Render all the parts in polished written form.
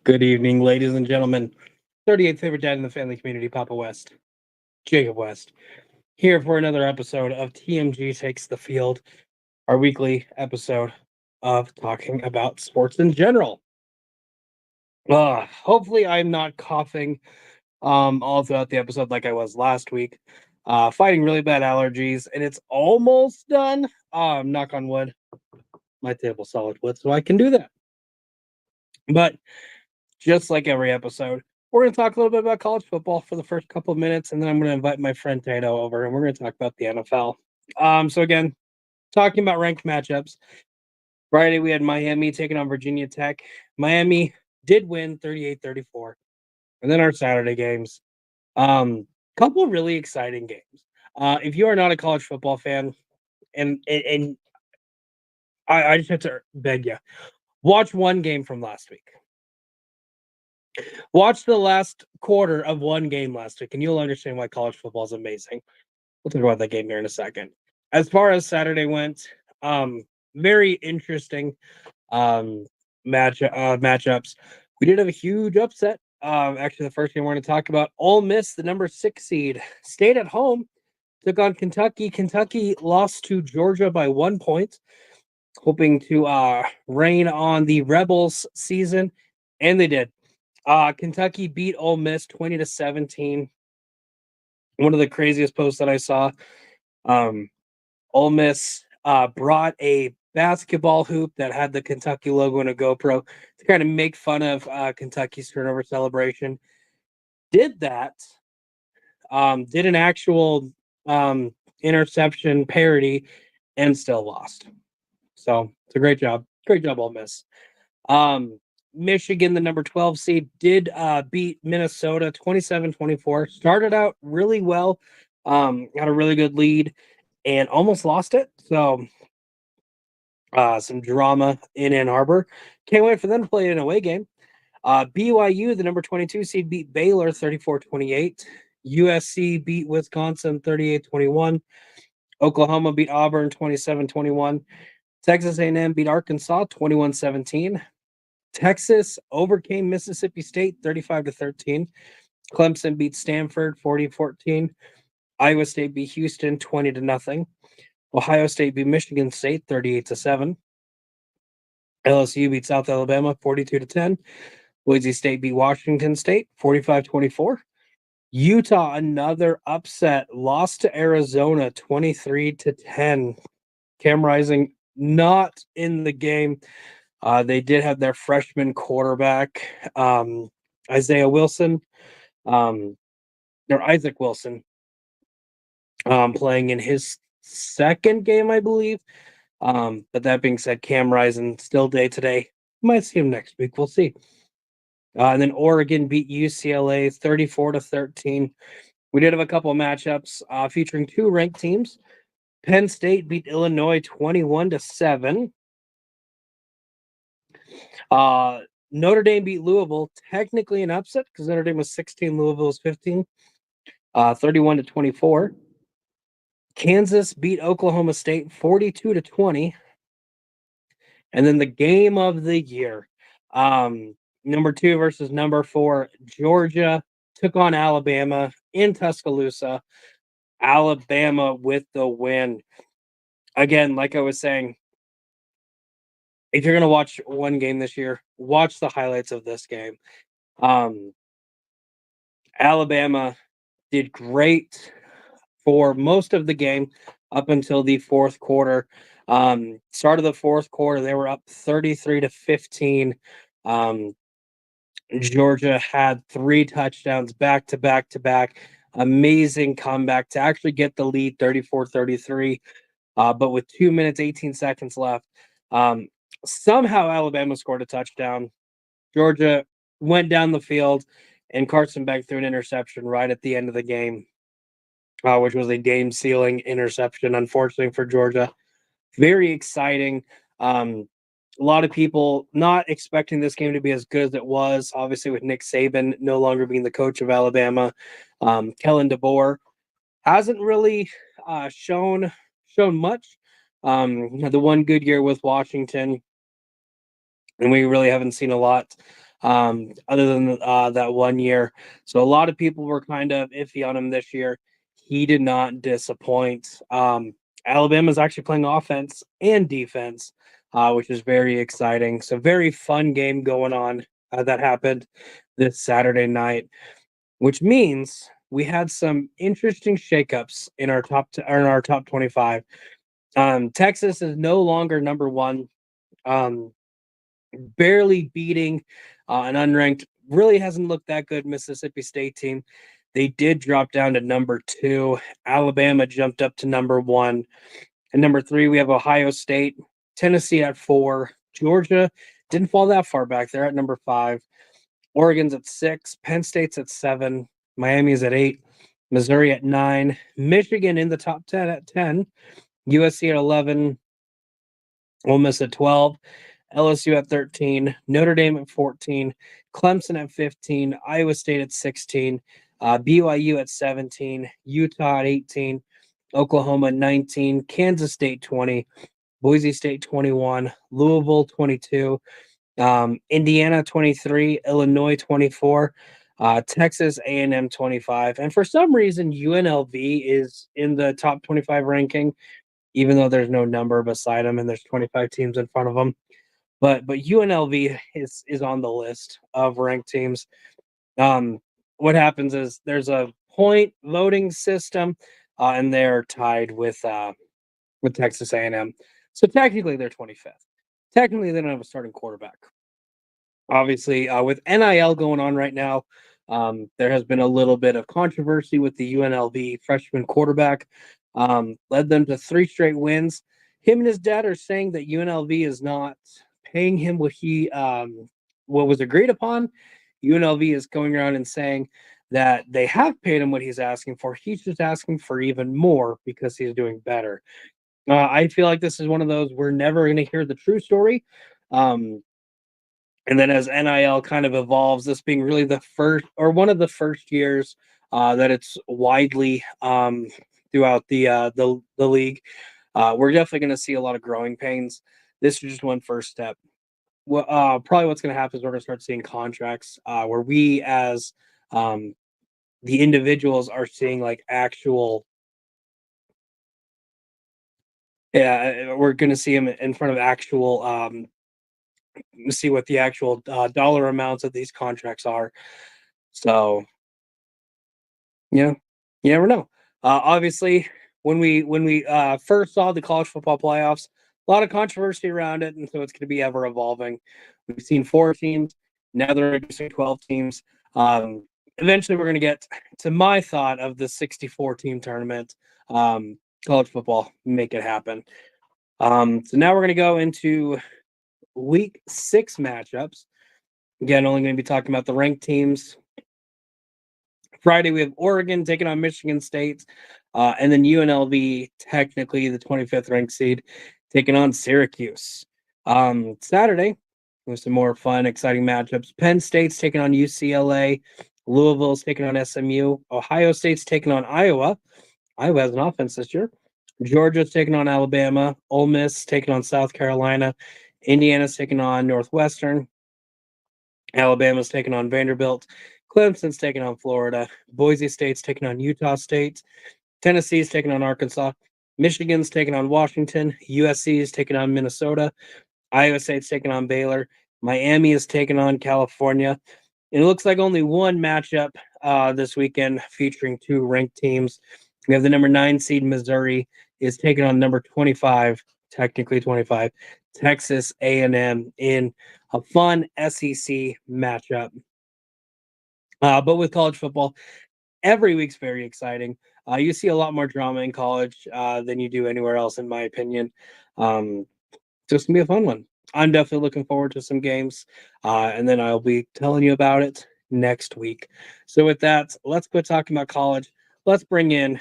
Good evening, ladies and gentlemen. 38th favorite dad in the family community, Papa West, Jacob West, here for another episode of TMG Takes the Field, our weekly episode of talking about sports in general. Hopefully, I'm not coughing all throughout the episode like I was last week. Fighting really bad allergies, and it's almost done. Knock on wood. My table's solid wood, so I can do that. But just like every episode, we're going to talk a little bit about college football for the first couple of minutes, and then I'm going to invite my friend Tato over, and we're going to talk about the NFL. So again, talking about ranked matchups. Friday, we had Miami taking on Virginia Tech. Miami did win 38-34. And then our Saturday games. Couple of really exciting games. If you are not a college football fan, and I just have to beg you, watch one game from last week. Watch the last quarter of one game last week, and you'll understand why college football is amazing. We'll talk about that game here in a second. As far as Saturday went, very interesting matchups. We did have a huge upset. Actually, the first game we're going to talk about, Ole Miss, the number 6 seed, stayed at home, took on Kentucky. Kentucky lost to Georgia by 1 point, hoping to reign on the Rebels season, and they did. Kentucky beat Ole Miss 20-17. One of the craziest posts that I saw. Ole Miss brought a basketball hoop that had the Kentucky logo and a GoPro to kind of make fun of Kentucky's turnover celebration. Did that. Did an actual interception parody and still lost. So it's a great job. Great job, Ole Miss. Michigan, the number 12 seed, did beat Minnesota 27-24. Started out really well, had a really good lead, and almost lost it. So some drama in Ann Arbor. Can't wait for them to play an away game. BYU, the number 22 seed, beat Baylor 34-28. USC beat Wisconsin 38-21. Oklahoma beat Auburn 27-21. Texas A&M beat Arkansas 21-17. Texas overcame Mississippi State 35-13. Clemson beat Stanford 40-14. Iowa State beat Houston 20-0. Ohio State beat Michigan State 38-7. LSU beat South Alabama 42-10. Boise State beat Washington State 45-24. Utah, another upset, lost to Arizona 23-10. Cam Rising not in the game. They did have their freshman quarterback, Isaiah Wilson, or Isaac Wilson, playing in his second game, I believe. But that being said, Cam Rising still day today. Might see him next week. We'll see. And then Oregon beat UCLA 34-13. We did have a couple of matchups featuring two ranked teams. Penn State beat Illinois 21-7. Notre Dame beat Louisville, technically an upset because Notre Dame was 16, Louisville was 15, 31-24. Kansas beat Oklahoma State 42-20. And then the game of the year, number 2 versus number 4, Georgia took on Alabama in Tuscaloosa. Alabama with the win. Again, like I was saying, if you're going to watch one game this year, watch the highlights of this game. Alabama did great for most of the game up until the fourth quarter. Start of the fourth quarter, they were up 33-15. Georgia had 3 touchdowns back to back to back. Amazing comeback to actually get the lead 34-33. But with 2 minutes, 18 seconds left, somehow Alabama scored a touchdown. Georgia went down the field, and Carson Beck threw an interception right at the end of the game, which was a game-sealing interception, unfortunately, for Georgia. Very exciting. A lot of people not expecting this game to be as good as it was, obviously, with Nick Saban no longer being the coach of Alabama. Kellen DeBoer hasn't really shown much. Had the one good year with Washington, and we really haven't seen a lot other than that 1 year. So a lot of people were kind of iffy on him this year. He did not disappoint. Alabama's actually playing offense and defense, which is very exciting. So very fun game going on that happened this Saturday night, which means we had some interesting shakeups in our top 25. Texas is no longer number one. Um, Barely beating an unranked, really hasn't looked that good Mississippi State team. They did drop down to number two. Alabama jumped up to number one. And number three, we have Ohio State, Tennessee at four. Georgia didn't fall that far back. They're at number five. Oregon's at six. Penn State's at seven. Miami's at eight. Missouri at nine. Michigan in the top 10 at 10. USC at 11. Ole Miss at 12. LSU at 13, Notre Dame at 14, Clemson at 15, Iowa State at 16, BYU at 17, Utah at 18, Oklahoma at 19, Kansas State 20, Boise State 21, Louisville 22, Indiana 23, Illinois 24, Texas A&M 25. And for some reason, UNLV is in the top 25 ranking, even though there's no number beside them and there's 25 teams in front of them. But UNLV is on the list of ranked teams. What happens is there's a point voting system, and they're tied with Texas A&M. So technically they're 25th. Technically they don't have a starting quarterback. Obviously, with NIL going on right now, there has been a little bit of controversy with the UNLV freshman quarterback. Led them to 3 straight wins. Him and his dad are saying that UNLV is not paying him what was agreed upon. UNLV is going around and saying that they have paid him what he's asking for. He's just asking for even more because he's doing better. I feel like this is one of those we're never going to hear the true story. And then as NIL kind of evolves, this being really the first or one of the first years that it's widely throughout the league, we're definitely going to see a lot of growing pains. This is just one first step. Probably what's going to happen is we're going to start seeing contracts where we as the individuals are seeing like actual. Yeah, we're going to see them in front of actual see what the actual dollar amounts of these contracts are. So, yeah, you never know. Obviously, when we first saw the college football playoffs, a lot of controversy around it, and so it's going to be ever evolving. We've seen 4 teams, now they're reducing 12 teams. Eventually, we're going to get to my thought of the 64 team tournament. College football, make it happen. So now we're going to go into week 6 matchups. Again, only going to be talking about the ranked teams. Friday, we have Oregon taking on Michigan State, and then UNLV, technically the 25th ranked seed, taking on Syracuse. Saturday, with some more fun, exciting matchups. Penn State's taking on UCLA. Louisville's taking on SMU. Ohio State's taking on Iowa. Iowa has an offense this year. Georgia's taking on Alabama. Ole Miss taking on South Carolina. Indiana's taking on Northwestern. Alabama's taking on Vanderbilt. Clemson's taking on Florida. Boise State's taking on Utah State. Tennessee's taking on Arkansas. Michigan's taking on Washington. USC is taking on Minnesota. Iowa State's taking on Baylor. Miami is taking on California. And it looks like only one matchup this weekend featuring 2 ranked teams. We have the number 9 seed Missouri is taking on number 25, technically 25, Texas A&M in a fun SEC matchup. But with college football, every week's very exciting. You see a lot more drama in college than you do anywhere else, in my opinion. So it's going to be a fun one. I'm definitely looking forward to some games, and then I'll be telling you about it next week. So with that, let's quit talking about college. Let's bring in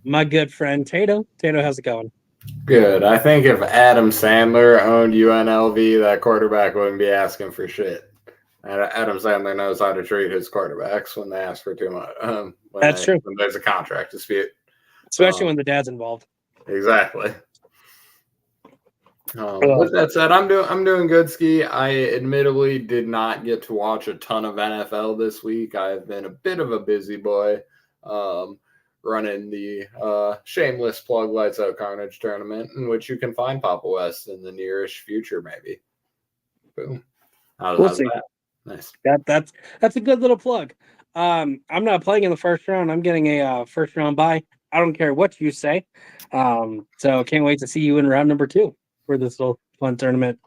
my good friend Tato. Tato, how's it going? Good. I think if Adam Sandler owned UNLV, that quarterback wouldn't be asking for shit. Adam Sandler knows how to treat his quarterbacks when they ask for too much. That's true, when there's a contract dispute, especially when the dad's involved. exactly. With that said, I'm doing good, Ski. I admittedly did not get to watch a ton of NFL this week. I've been a bit of a busy boy, running the shameless plug Lights Out Carnage tournament, in which you can find Papa West in the nearest future, maybe. Boom. We'll How's see. that? Nice. That's a good little plug. I'm not playing in the first round. I'm getting a first round bye. I don't care what you say. So can't wait to see you in round number 2 for this little fun tournament.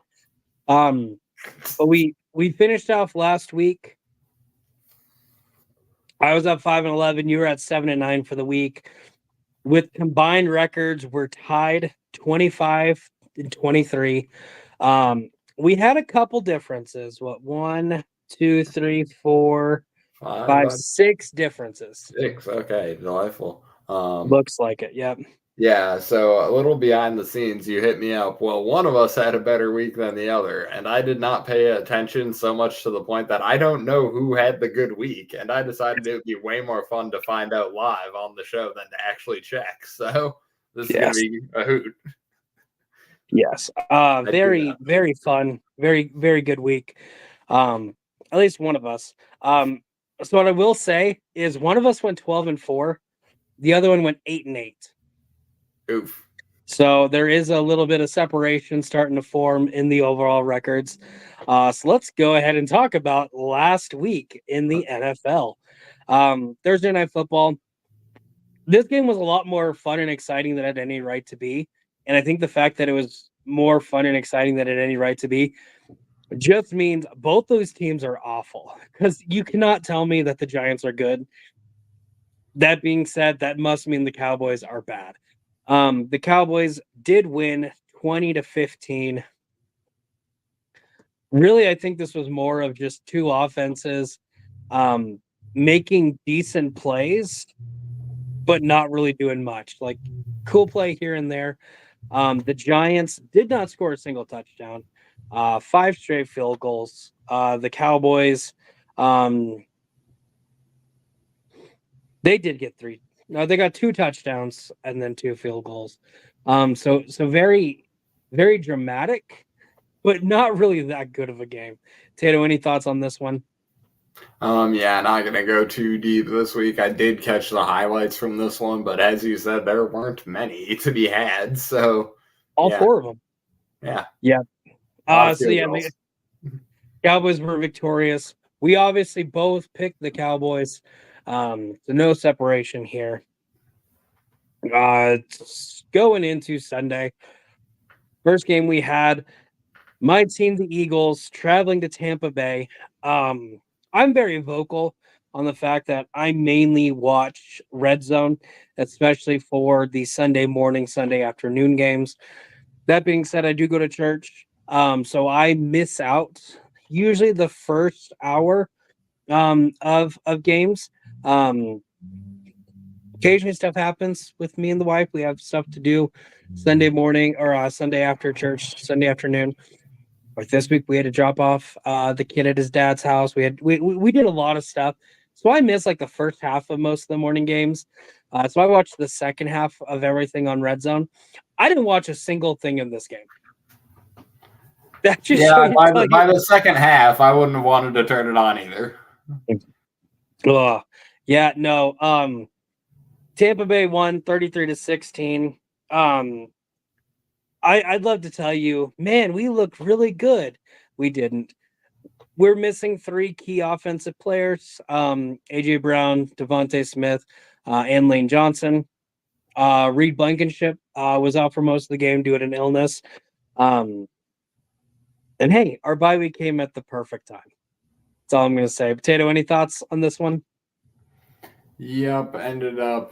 But we finished off last week. I was up 5-11. You were at 7-9 for the week. With combined records, we're tied 25-23. We had a couple differences. What, 1, 2, 3, 4, 5, 6 differences. 6. Okay, delightful. Looks like it. Yep. Yeah, so a little behind the scenes, you hit me up. Well, one of us had a better week than the other, and I did not pay attention so much to the point that I don't know who had the good week, and I decided it would be way more fun to find out live on the show than to actually check. So this is going to be a hoot. Yes. Very, very fun. Very, very good week. At least one of us. So what I will say is one of us went 12-4. The other one went 8-8. Oof. So there is a little bit of separation starting to form in the overall records. So let's go ahead and talk about last week in the NFL. Thursday Night Football. This game was a lot more fun and exciting than it had any right to be. And I think the fact that it was more fun and exciting than it had any right to be just means both those teams are awful, because you cannot tell me that the Giants are good. That being said, that must mean the Cowboys are bad. The Cowboys did win 20-15. Really, I think this was more of just two offenses making decent plays, but not really doing much. Like cool play here and there. The Giants did not score a single touchdown. 5 straight field goals. The Cowboys, they did get 3. No, they got 2 touchdowns and then 2 field goals. So very, very dramatic, but not really that good of a game. Tato, any thoughts on this one? Yeah, not gonna go too deep this week. I did catch the highlights from this one, but as you said, there weren't many to be had. So All 4 of them. Yeah. So yeah, the Cowboys were victorious. We obviously both picked the Cowboys. So no separation here. Going into Sunday, first game we had, my team, the Eagles, traveling to Tampa Bay. I'm very vocal on the fact that I mainly watch Red Zone, especially for the Sunday morning, Sunday afternoon games. That being said, I do go to church, so I miss out usually the first hour of games. Occasionally stuff happens with me and the wife. We have stuff to do Sunday morning or Sunday after church, Sunday afternoon. Like this week, we had to drop off the kid at his dad's house. We did a lot of stuff, so I missed like the first half of most of the morning games. So I watched the second half of everything on Red Zone. I didn't watch a single thing in this game. That just by the second half, I wouldn't have wanted to turn it on either. Yeah, no. Tampa Bay won 33-16. I'd love to tell you, man, we looked really good. We didn't. We're missing 3 key offensive players: AJ Brown, Devontae Smith, and Lane Johnson. Reed Blankenship was out for most of the game due to an illness. And hey, our bye week came at the perfect time. That's all I'm going to say. Potato, any thoughts on this one? Yep, ended up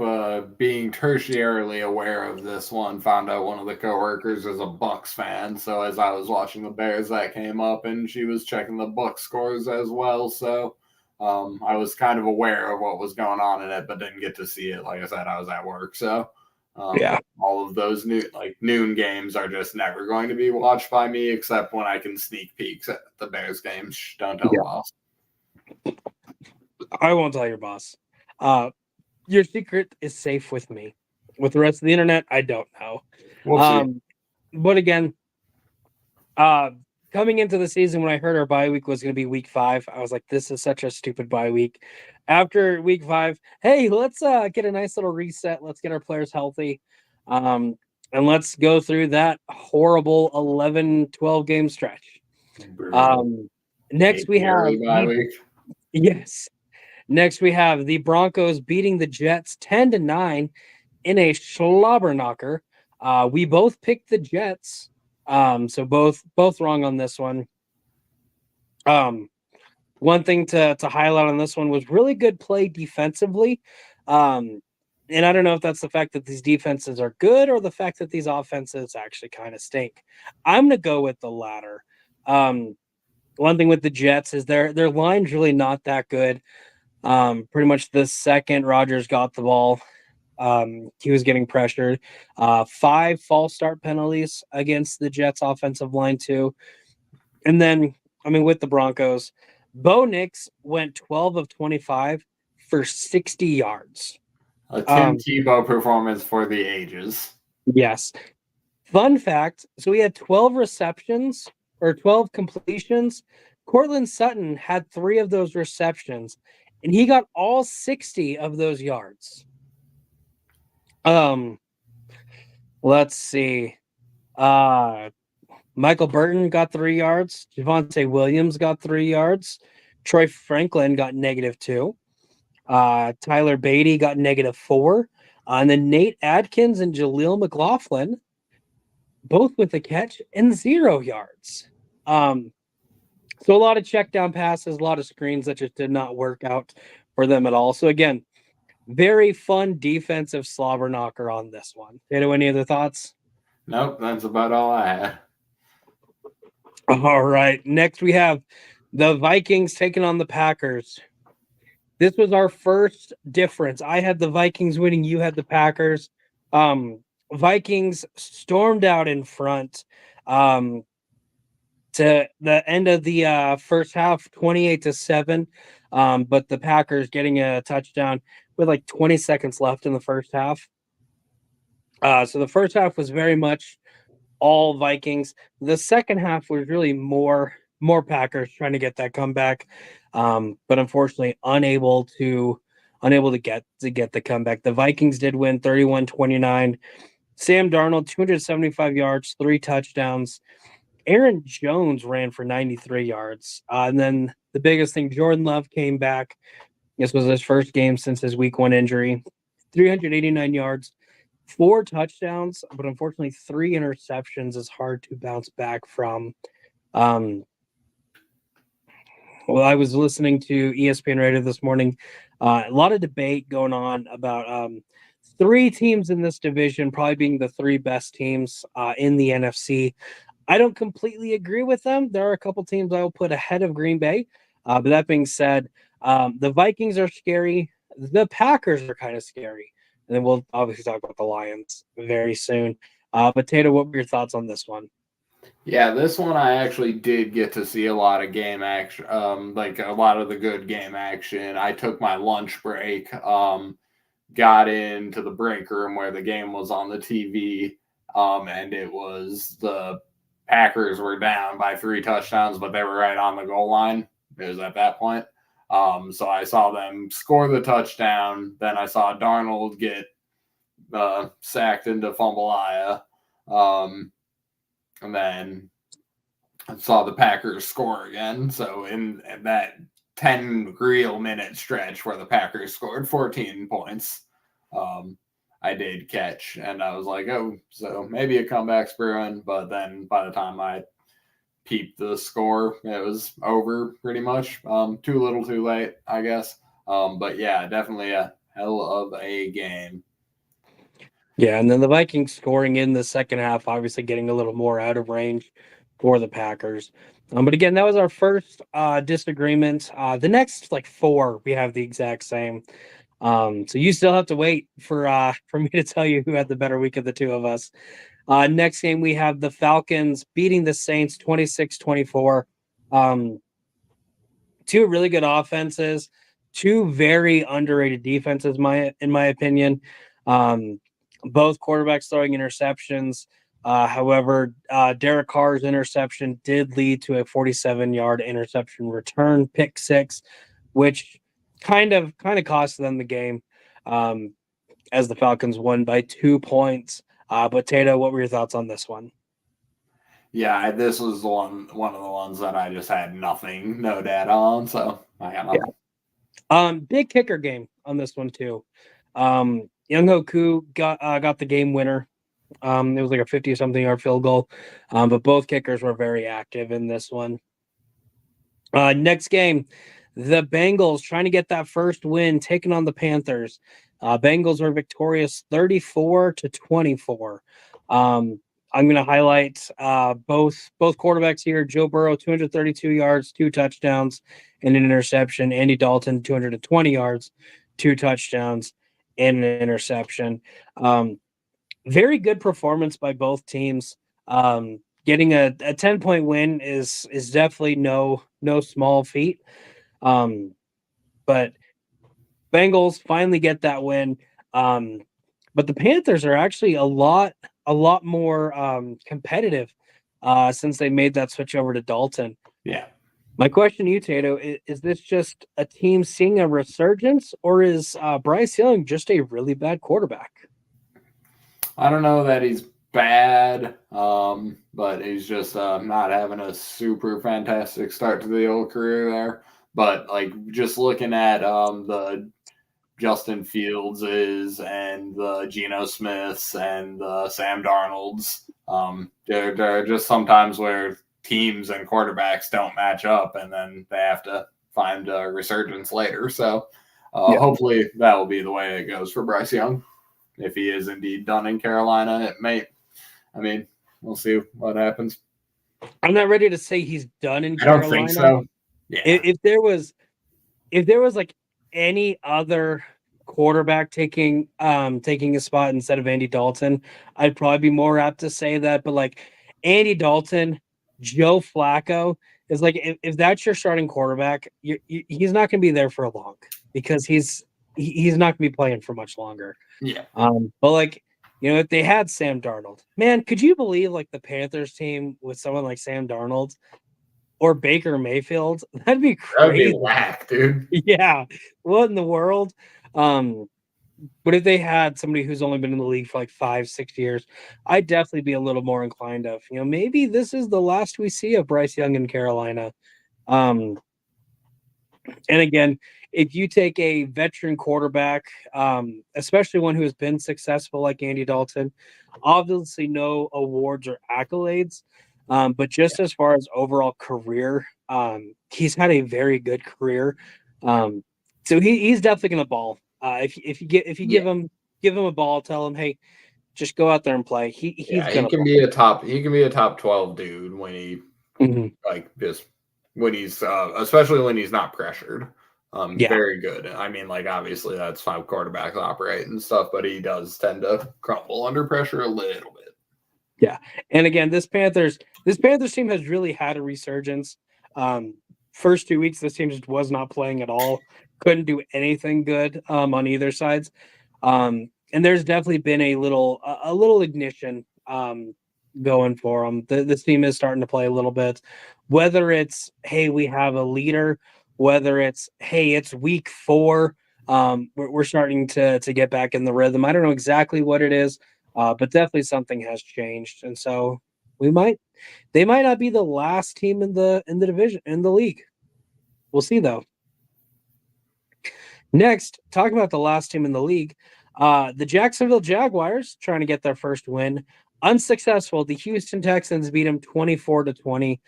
being tertiarily aware of this one. Found out one of the coworkers is a Bucks fan, so as I was watching the Bears, that came up, and she was checking the Bucks scores as well. So I was kind of aware of what was going on in it, but didn't get to see it. Like I said, I was at work, so all of those noon games are just never going to be watched by me, except when I can sneak peeks at the Bears games. Shh, don't tell the boss. I won't tell your boss. Your secret is safe with me. With the rest of the internet, I don't know. We'll see. But again, Uh, Coming into the season, when I heard our bye week was going to be week 5, I was like, "This is such a stupid bye week." After week 5, hey, let's get a nice little reset. Let's get our players healthy, um, and let's go through that horrible 11-12 game stretch. Brutal. Um, next Hate we the have early bye the week. yes. Next we have the Broncos beating the Jets 10-9 in a slobber knocker. We both picked the Jets, so both wrong on this one. Um, One thing to highlight on this one was really good play defensively. Um, and I don't know if that's the fact that these defenses are good or the fact that these offenses actually kind of stink. I'm gonna go with the latter. Um, One thing with the Jets is their line's really not that good. Pretty much the second Rodgers got the ball, he was getting pressured. 5 false start penalties against the Jets offensive line too. And then, I mean, with the Broncos, Bo Nix went 12 of 25 for 60 yards. A Tim Um, Tebow performance for the ages. yes. Fun fact, so he had 12 receptions or 12 completions. Cortland Sutton had 3 of those receptions, and he got all 60 of those yards. Um, let's see. Uh Michael Burton got 3 yards. Javonte Williams got 3 yards. Troy Franklin got -2. Tyler Beatty got -4. And then Nate Adkins and Jaleel McLaughlin both with a catch and 0 yards. Um, so a lot of check down passes, a lot of screens that just did not work out for them at all. So again, very fun defensive slobber knocker on this one. Tato, any other thoughts? Nope, that's about all I had. All right. Next, we have the Vikings taking on the Packers. This was our first difference. I had the Vikings winning, you had the Packers. Vikings stormed out in front to the end of the first half, 28-7. But the Packers getting a touchdown with like 20 seconds left in the first half. So the first half was very much all Vikings. The second half was really more Packers trying to get that comeback, but unfortunately unable to get the comeback. The Vikings did win 31-29. Sam Darnold 275 yards, 3 touchdowns. Aaron Jones ran for 93 yards, and then the biggest thing, Jordan Love came back. This was his first game since his week 1 injury. 389 yards, 4 touchdowns, but unfortunately 3 interceptions is hard to bounce back from. Um, well, I was listening to ESPN Radio this morning. A lot of debate going on about 3 teams in this division probably being the 3 best teams in the NFC. I don't completely agree with them. There are a couple teams I will put ahead of Green Bay. But that being said, the Vikings are scary. The Packers are kind of scary. And then we'll obviously talk about the Lions very soon. But Tato, what were your thoughts on this one? Yeah, this one I actually did get to see a lot of game action, like a lot of the good game action. I took my lunch break, got into the break room where the game was on the TV, and it was the Packers were down by 3 touchdowns, but they were right on the goal line. It was at that point. So I saw them score the touchdown. Then I saw Darnold get sacked into fumble-aya. And then I saw the Packers score again. So in that 10 real minute stretch where the Packers scored 14 points, I did catch. And I was like, oh, so maybe a comeback's brewing. But then by the time I peeped the score, it was over pretty much. Too little too late, I guess. But yeah, definitely a hell of a game. Yeah, and then the Vikings scoring in the second half, obviously getting a little more out of range for the Packers. But again, that was our first disagreement. The next like 4, we have the exact same. So you still have to wait for me to tell you who had the better week of the 2 of us. Next game, we have the Falcons beating the Saints 26-24. 2 really good offenses, 2 very underrated defenses, in my opinion. Um, Both quarterbacks throwing interceptions. However, Derek Carr's interception did lead to a 47-yard interception return pick six, which kind of cost them the game, um, as the Falcons won by 2 points. But Tato, what were your thoughts on this one? Yeah, this was one of the ones that I just had no data on, so I got Yeah. nothing. Big kicker game on this one too. Young Hoku got the game winner. It was like a 50-something yard field goal, but both kickers were very active in this one. Next game, the Bengals trying to get that first win, taking on the Panthers. Bengals were victorious 34-24. I'm going to highlight both quarterbacks here. Joe Burrow, 232 yards, 2 touchdowns, and an interception. Andy Dalton, 220 yards, 2 touchdowns, and an interception. Very good performance by both teams. Getting a 10-point win is definitely no small feat. But Bengals finally get that win. Um, but the Panthers are actually a lot more competitive since they made that switch over to Dalton. Yeah. My question to you, Tato, is this just a team seeing a resurgence, or is Bryce Young just a really bad quarterback? I don't know that he's bad, but he's just not having a super fantastic start to the old career there. But like just looking at the Justin Fieldses and the Geno Smiths and the Sam Darnolds, there are just sometimes where teams and quarterbacks don't match up, and then they have to find a resurgence later. So Yeah. hopefully that will be the way it goes for Bryce Young. If he is indeed done in Carolina, it may. I mean, we'll see what happens. I'm not ready to say he's done in I don't think Carolina. so. Yeah. If there was like any other quarterback taking a spot instead of Andy Dalton, I'd probably be more apt to say that. But like Andy Dalton, Joe Flacco is like if that's your starting quarterback, he's not going to be there for long because he's not going to be playing for much longer. Yeah. But like if they had Sam Darnold, man, could you believe like the Panthers team with someone like Sam Darnold or Baker Mayfield? That'd be That would be crazy. whack, dude. Yeah, what in the world? But if they had somebody who's only been in the league for like 5-6 years, I'd definitely be a little more inclined of, maybe this is the last we see of Bryce Young in Carolina. Um, and again, if you take a veteran quarterback, especially one who has been successful like Andy Dalton, obviously no awards or accolades, but just as far as overall career, he's had a very good career. So he's definitely going to ball. If you give him a ball, tell him, hey, just go out there and play. He's Yeah, gonna ball. he can be a top 12 dude when he Mhm. like just when he's especially when he's not pressured. Yeah. Very good. I mean, like obviously that's how quarterbacks operate and stuff, but he does tend to crumble under pressure a little bit. Yeah, and again, this Panthers team has really had a resurgence. First 2 weeks, this team just was not playing at all. Couldn't do anything good on either sides. And there's definitely been a little ignition going for them. This team is starting to play a little bit. Whether it's hey, we have a leader, whether it's hey, it's week 4. We're starting to get back in the rhythm. I don't know exactly what it is. But definitely something has changed, and so they might not be the last team in the division in the league. We'll see though. Next, talking about the last team in the league, the Jacksonville Jaguars trying to get their first win, unsuccessful. The Houston Texans beat them 24-20.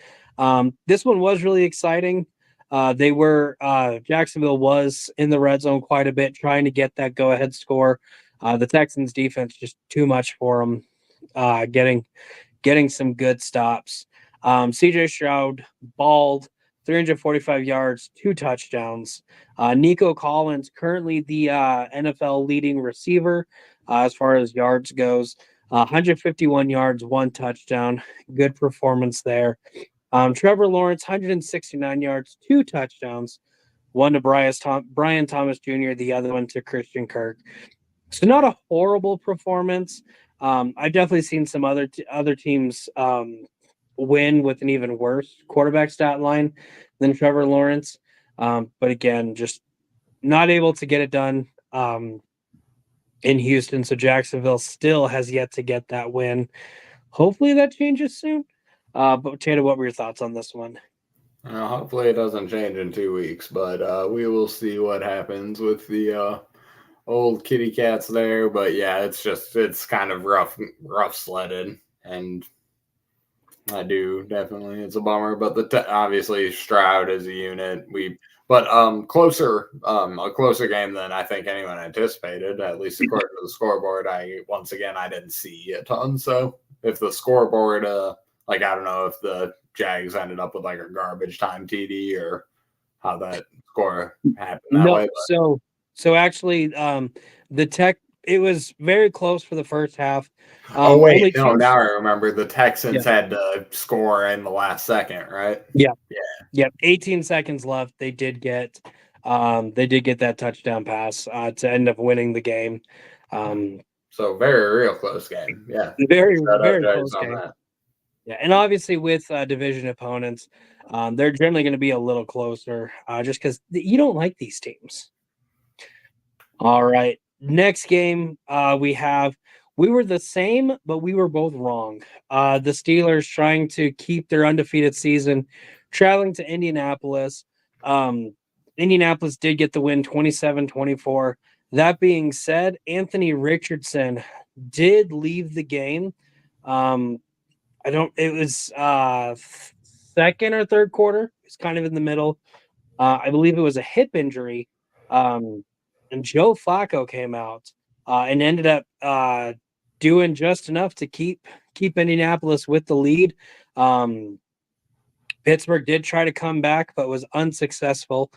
This one was really exciting. Jacksonville was in the red zone quite a bit, trying to get that go-ahead score. The Texans defense just too much for them, getting some good stops. CJ Stroud balled 345 yards, 2 touchdowns. Nico Collins, currently the NFL leading receiver as far as yards goes, 151 yards, 1 touchdown. Good performance there. Trevor Lawrence, 169 yards, 2 touchdowns. One to Brian Thomas Jr., the other one to Christian Kirk. So not a horrible performance. I've definitely seen some other teams win with an even worse quarterback stat line than Trevor Lawrence. But again, just not able to get it done in Houston. So Jacksonville still has yet to get that win. Hopefully that changes soon. But Tato, what were your thoughts on this one? Hopefully it doesn't change in 2 weeks, but we will see what happens with the old kitty cats there. But yeah, it's kind of rough sledded, and I do definitely. It's a bummer, but obviously Stroud as a unit, closer a closer game than I think anyone anticipated. At least according to the scoreboard, I didn't see a ton. So if the scoreboard, like I don't know if the Jags ended up with like a garbage time TD or how that score happened that No, way. so actually, the Tech it was very close for the first half. Oh wait, Only no, two. now I remember the Yeah, Texans had to score in the last second, right? yeah, Yeah. yeah. 18 seconds left. They did get that touchdown pass to end up winning the game. Um, So very real close game. Yeah. very Shout out very Jags close on game. that. Yeah, and obviously with division opponents, they're generally going to be a little closer, just because you don't like these teams. All right. Next game, we were the same, but we were both wrong. The Steelers trying to keep their undefeated season, traveling to Indianapolis. Um, Indianapolis did get the win 27-24. That being said, Anthony Richardson did leave the game. Um, I don't it was second or third quarter. It's kind of in the middle. I believe it was a hip injury. Um, and Joe Flacco came out and ended up doing just enough to keep Indianapolis with the lead. Um, Pittsburgh did try to come back, but was unsuccessful.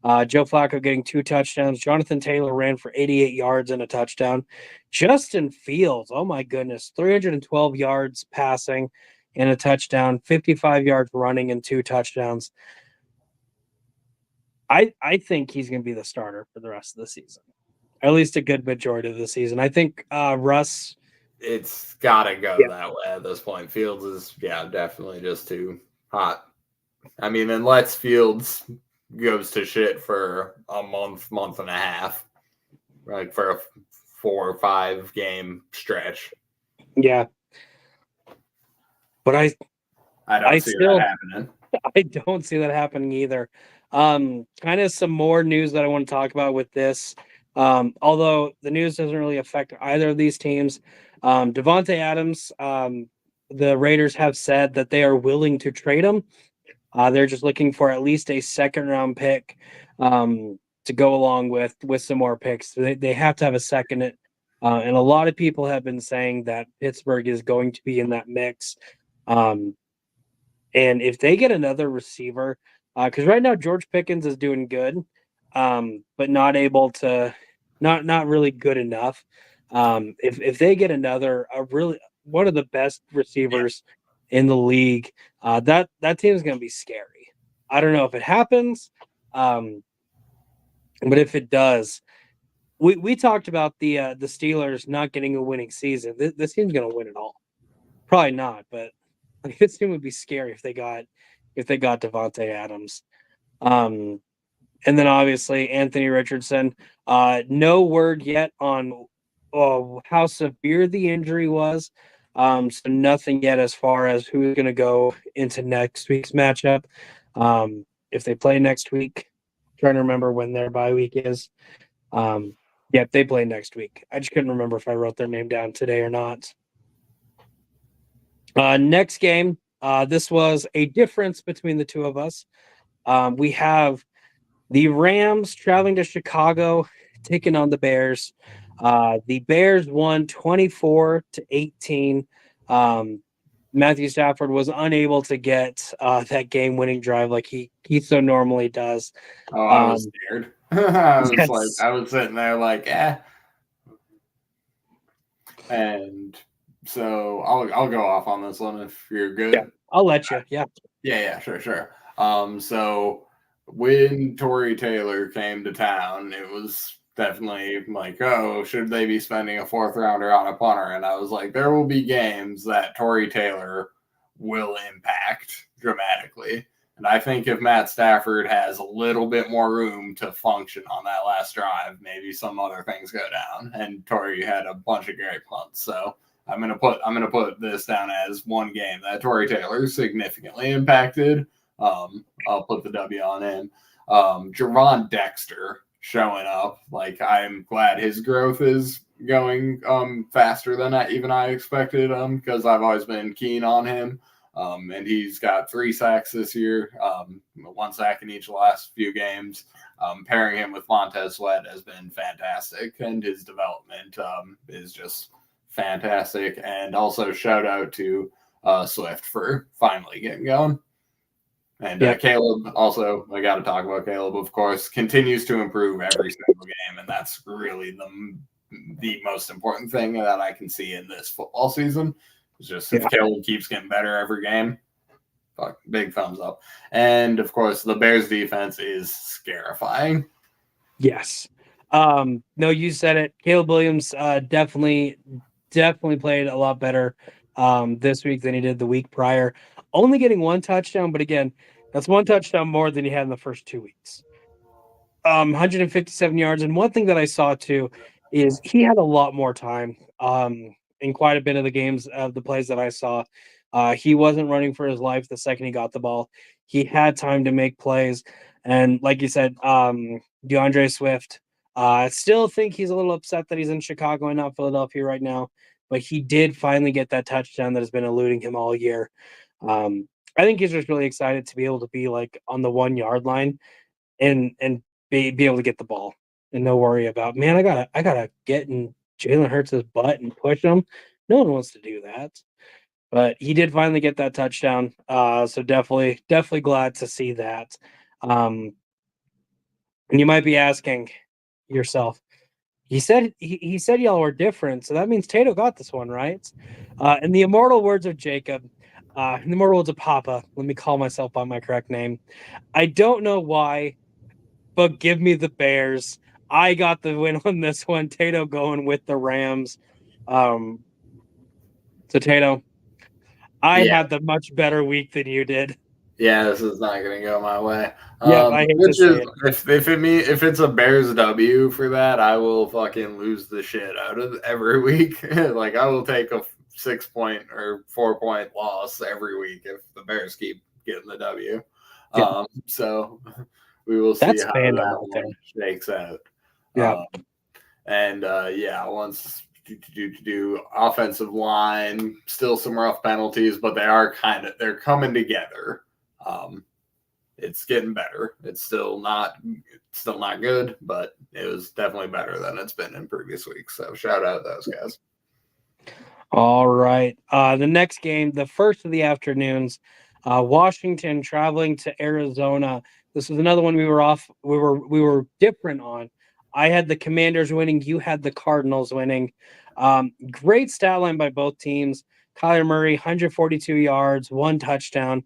Joe Flacco getting 2 touchdowns. Jonathan Taylor ran for 88 yards and a touchdown. Justin Fields, oh my goodness, 312 yards passing and a touchdown, 55 yards running and 2 touchdowns. I think he's going to be the starter for the rest of the season, at least a good majority of the season. I think Russ. It's gotta go Yeah, that way at this point. Fields is definitely just too hot. I mean, unless Fields goes to shit for a month and a half, like for a 4 or 5 game stretch. yeah, but I I don't see that still happening. I don't see that happening either. Kind of some more news that I want to talk about with this. Although the news doesn't really affect either of these teams. Devontae Adams, the Raiders have said that they are willing to trade him. They're just looking for at least a second round pick to go along with some more picks. They have to have a second. And a lot of people have been saying that Pittsburgh is going to be in that mix. Um, and if they get another receiver, because right now George Pickens is doing good, but not able to, not really good enough. If they get another a really one of the best receivers in the league, that team is going to be scary. I don't know if it happens, um, but if it does, we talked about the Steelers not getting a winning season. This team's going to win it all. Probably not, but like this team would be scary if they got Devontae Adams. Um, and then obviously Anthony Richardson. No word yet on how severe the injury was. So nothing yet as far as who's going to go into next week's matchup. If they play next week, I'm trying to remember when their bye week is. Um, yeah, they play next week. I just couldn't remember if I wrote their name down today or not. Next game, this was a difference between the two of us. We have the Rams traveling to Chicago, taking on the Bears. The Bears won 24-18. Matthew Stafford was unable to get that game-winning drive like he so normally does. Oh, I was scared. Yes. I was sitting there like, eh. And so I'll go off on this one if you're Yeah, good. I'll let you. Yeah. Yeah, sure. So when Tory Taylor came to town, it was definitely like, oh, should they be spending a 4th rounder on a punter? And I was like, there will be games that Torrey Taylor will impact dramatically. And I think if Matt Stafford has a little bit more room to function on that last drive, maybe some other things go down. And Torrey had a bunch of great punts. So I'm gonna put this down as one game that Torrey Taylor significantly impacted. I'll put the W on him. Javon Dexter showing up. Like, I'm glad his growth is going faster than I expected because I've always been keen on him. And he's got 3 sacks this year, 1 sack in each of the last few games. Pairing him with Montez Sweat has been fantastic, and his development is just fantastic. And also shout out to Swift for finally getting going. And Caleb, also, I got to talk about Caleb, of course, continues to improve every single game. And that's really the most important thing that I can see in this football season. It's just if Caleb keeps getting better every game, big thumbs up. And, of course, the Bears defense is scarifying. Yes. No, you said it. Caleb Williams definitely played a lot better this week than he did the week prior. Only getting 1 touchdown, but again, that's 1 touchdown more than he had in the first 2 weeks. 157 yards. And one thing that I saw too is he had a lot more time in quite a bit of the games of the plays that I saw. He wasn't running for his life the second he got the ball. He had time to make plays. And like you said, DeAndre Swift, I still think he's a little upset that he's in Chicago and not Philadelphia right now, but he did finally get that touchdown that has been eluding him all year. I think he's just really excited to be able to be like on the 1 yard line and be able to get the ball and no worry about, man, I gotta get in Jalen Hurts' butt and push him. No one wants to do that. But he did finally get that touchdown. So definitely glad to see that. And you might be asking yourself, he said y'all were different, so that means Tato got this one, right? In the immortal words of Jacob, in the immortal words of Papa, let me call myself by my correct name. I don't know why, but give me the Bears. I got the win on this one. Tato going with the Rams. So Tato, I had the much better week than you did. Yeah, this is not going to go my way. Yeah, I hate to say it. If it's a Bears W for that, I will fucking lose the shit out of every week. Like, I will take a 6-point or 4-point loss every week if the Bears keep getting the W. Yeah. So we will see That's how fandom out that shakes out. Yeah. Once do offensive line, still some rough penalties, but they're coming together. It's getting better. It's still not good, but it was definitely better than it's been in previous weeks. So shout out those guys. All right. The next game, the first of the afternoons, Washington traveling to Arizona. This was another one we were different on. I had the Commanders winning. You had the Cardinals winning. Great stat line by both teams. Kyler Murray, 142 yards, 1 touchdown,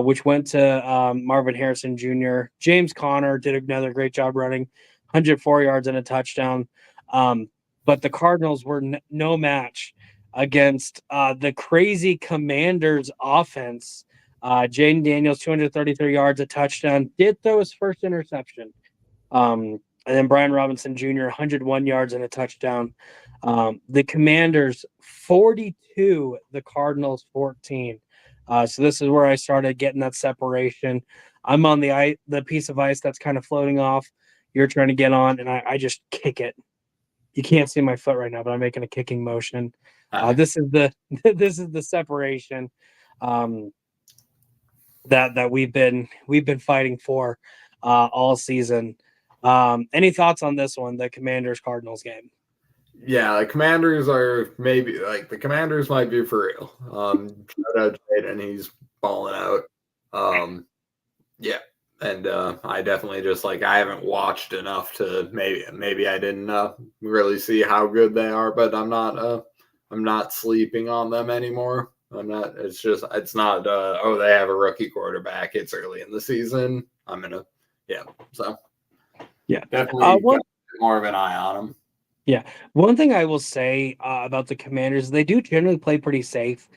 which went to Marvin Harrison Jr. James Conner did another great job running, 104 yards and a touchdown. But the Cardinals were no match against the crazy Commanders offense. Jaden Daniels, 233 yards, a touchdown, did throw his first interception. And then Brian Robinson Jr., 101 yards and a touchdown. The Commanders 42, the Cardinals 14. So this is where I started getting that separation. I'm on the piece of ice that's kind of floating off. You're trying to get on, and I just kick it. You can't see my foot right now, but I'm making a kicking motion. This is the separation that we've been fighting for all season. Any thoughts on this one, the Commanders Cardinals game? Yeah, the Commanders the Commanders might be for real. Shout out to Jaden, he's balling out. Yeah. And I definitely just I haven't watched enough to maybe I didn't really see how good they are, but I'm not sleeping on them anymore. I'm not. It's not. They have a rookie quarterback. It's early in the season. So yeah, definitely more of an eye on them. Yeah. One thing I will say about the Commanders, they do generally play pretty safe.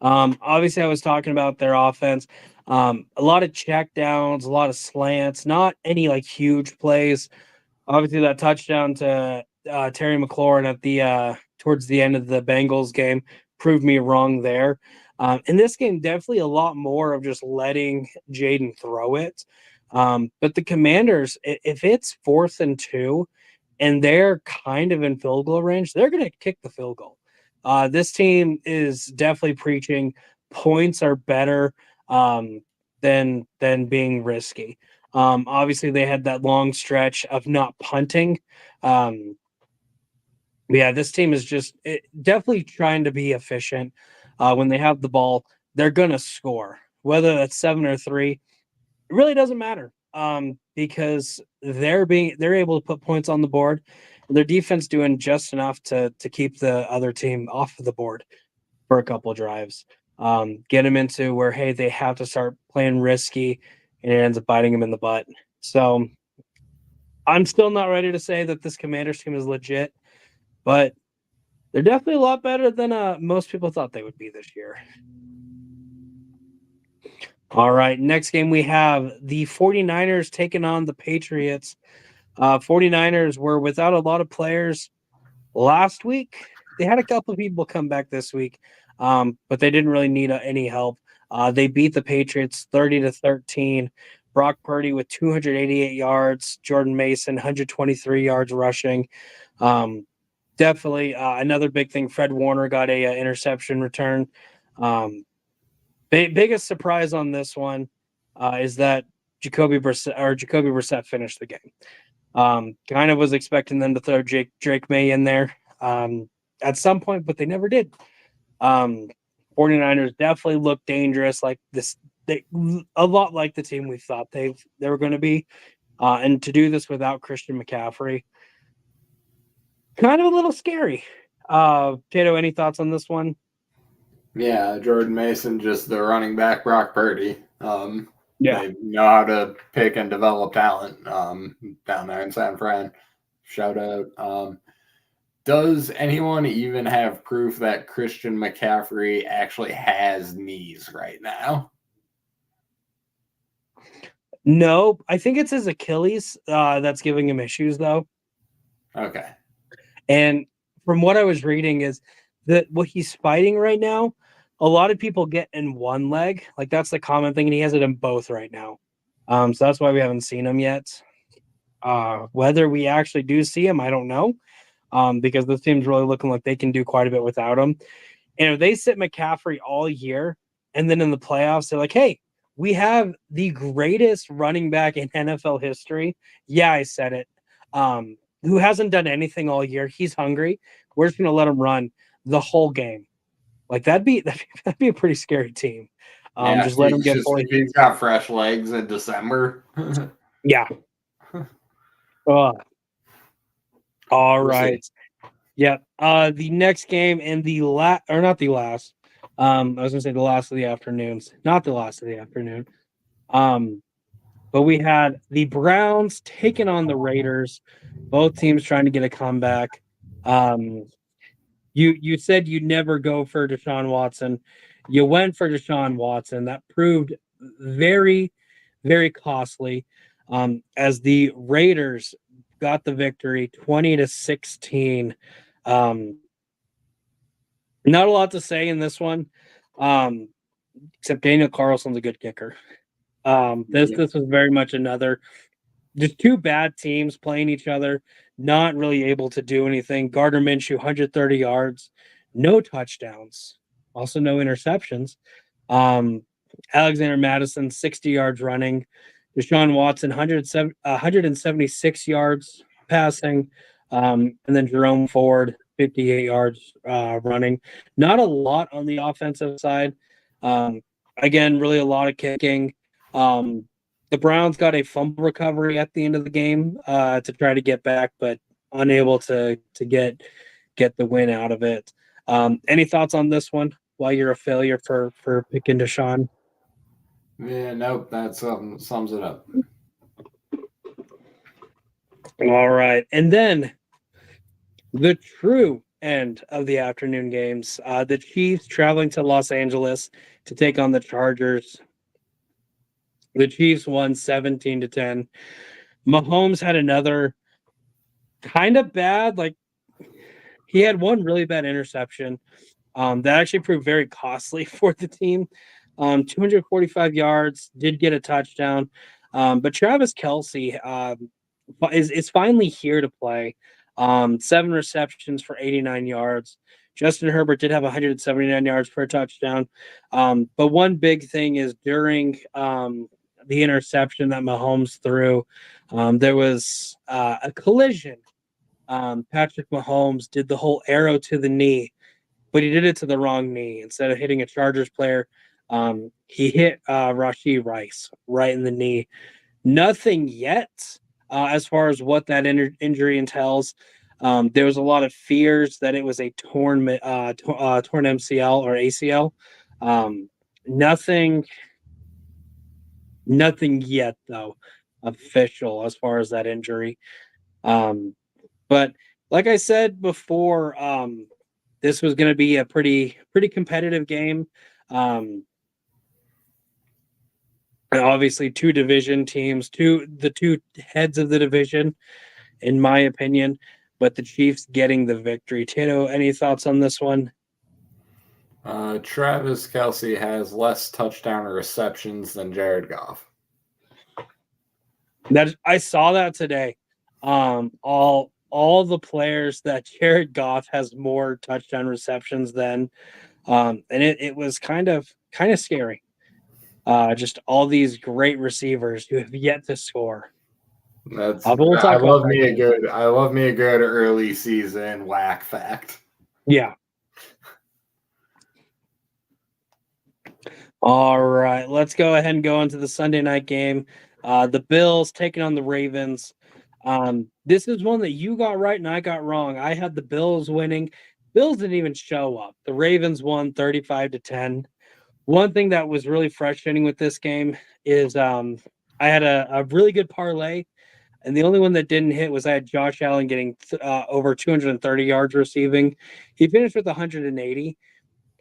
Obviously, I was talking about their offense. A lot of check downs, a lot of slants, not any like huge plays. Obviously, that touchdown to Terry McLaurin at the towards the end of the Bengals game proved me wrong there. In this game, definitely a lot more of just letting Jaden throw it. But the Commanders, if it's 4th and 2 and they're kind of in field goal range, they're going to kick the field goal. This team is definitely preaching points are better than being risky. Obviously, they had that long stretch of not punting. Um, yeah, this team is just definitely trying to be efficient. When they have the ball, they're going to score, whether that's 7 or 3. It really doesn't matter because they're able to put points on the board. Their defense doing just enough to keep the other team off of the board for a couple drives. Get them into where hey they have to start playing risky, and it ends up biting them in the butt. So I'm still not ready to say that this Commanders team is legit, but they're definitely a lot better than most people thought they would be this year. All right, next game we have the 49ers taking on the Patriots. 49ers were without a lot of players last week. They had a couple of people come back this week, but they didn't really need any help. They beat the Patriots 30-13. Brock Purdy with 288 yards, Jordan Mason 123 yards rushing. Definitely another big thing. Fred Warner got a interception return. Biggest surprise on this one is that Jacoby Brissett finished the game. Kind of was expecting them to throw Drake May in there at some point, but they never did. 49ers definitely look dangerous, like this. A lot like the team we thought they were going to be, and to do this without Christian McCaffrey, kind of a little scary. Tato, any thoughts on this one? Yeah, Jordan Mason, just the running back, Brock Purdy. Yeah. They know how to pick and develop talent down there in San Fran. Shout out. Does anyone even have proof that Christian McCaffrey actually has knees right now? No, I think it's his Achilles that's giving him issues, though. Okay. And from what I was reading is that what he's fighting right now, a lot of people get in one leg. Like that's the common thing, and he has it in both right now. So that's why we haven't seen him yet. Whether we actually do see him, I don't know. Because this team's really looking like they can do quite a bit without him. And if they sit McCaffrey all year and then in the playoffs, they're like, hey, we have the greatest running back in NFL history. Yeah, I said it. Who hasn't done anything all year. He's hungry. We're just gonna let him run the whole game. Like that'd be a pretty scary team. Yeah, Just let him get fully. if he's got fresh legs in December. Yeah. All We'll see. right. Yeah. The next game and the last, or not the last. I was gonna say the last of the afternoons, not the last of the afternoon. Um, but we had the Browns taking on the Raiders. Both teams trying to get a comeback. Um, you said you'd never go for Deshaun Watson. You went for Deshaun Watson. That proved very, very costly. As the Raiders got the victory, 20-16. Um, Not a lot to say in this one, um, except Daniel Carlson's a good kicker. This was very much another just two bad teams playing each other, not really able to do anything. Gardner Minshew, 130 yards, no touchdowns, also no interceptions. Um, Alexander Madison, 60 yards running. Deshaun Watson, 176 yards passing. And then Jerome Ford, 58 yards running. Not a lot on the offensive side. Um, again, really a lot of kicking. The Browns got a fumble recovery at the end of the game to try to get back, but unable to get the win out of it. Any thoughts on this one? Why you're a failure for picking Deshaun? Yeah, nope, that sums it up. All right. And then the true end of the afternoon games. The Chiefs traveling to Los Angeles to take on the Chargers. The Chiefs won 17-10. Mahomes had another kind of bad, like he had one really bad interception that actually proved very costly for the team. 245 yards, did get a touchdown. But Travis Kelsey is finally here to play. 7 receptions for 89 yards. Justin Herbert did have 179 yards per touchdown. But one big thing is during the interception that Mahomes threw, there was a collision. Patrick Mahomes did the whole arrow to the knee, but he did it to the wrong knee. Instead of hitting a Chargers player, he hit Rashee Rice right in the knee. Nothing yet as far as what that injury entails. There was a lot of fears that it was a torn MCL or ACL. Nothing yet though official as far as that injury. But like I said before, this was going to be a pretty competitive game. And obviously, two division teams, the two heads of the division, in my opinion. But the Chiefs getting the victory. Tito, any thoughts on this one? Travis Kelsey has less touchdown receptions than Jared Goff. That I saw that today. All the players that Jared Goff has more touchdown receptions than, and it was kind of scary. Just all these great receivers who have yet to score. That's But we'll I talk about love that me a game. good early season whack fact. Yeah. All right, let's go ahead and go into the Sunday night game. The Bills taking on the Ravens. This is one that you got right and I got wrong. I had the Bills winning. Bills didn't even show up. The Ravens won 35-10. One thing that was really frustrating with this game is I had a really good parlay, and the only one that didn't hit was I had Josh Allen getting over 230 yards receiving. He finished with 180,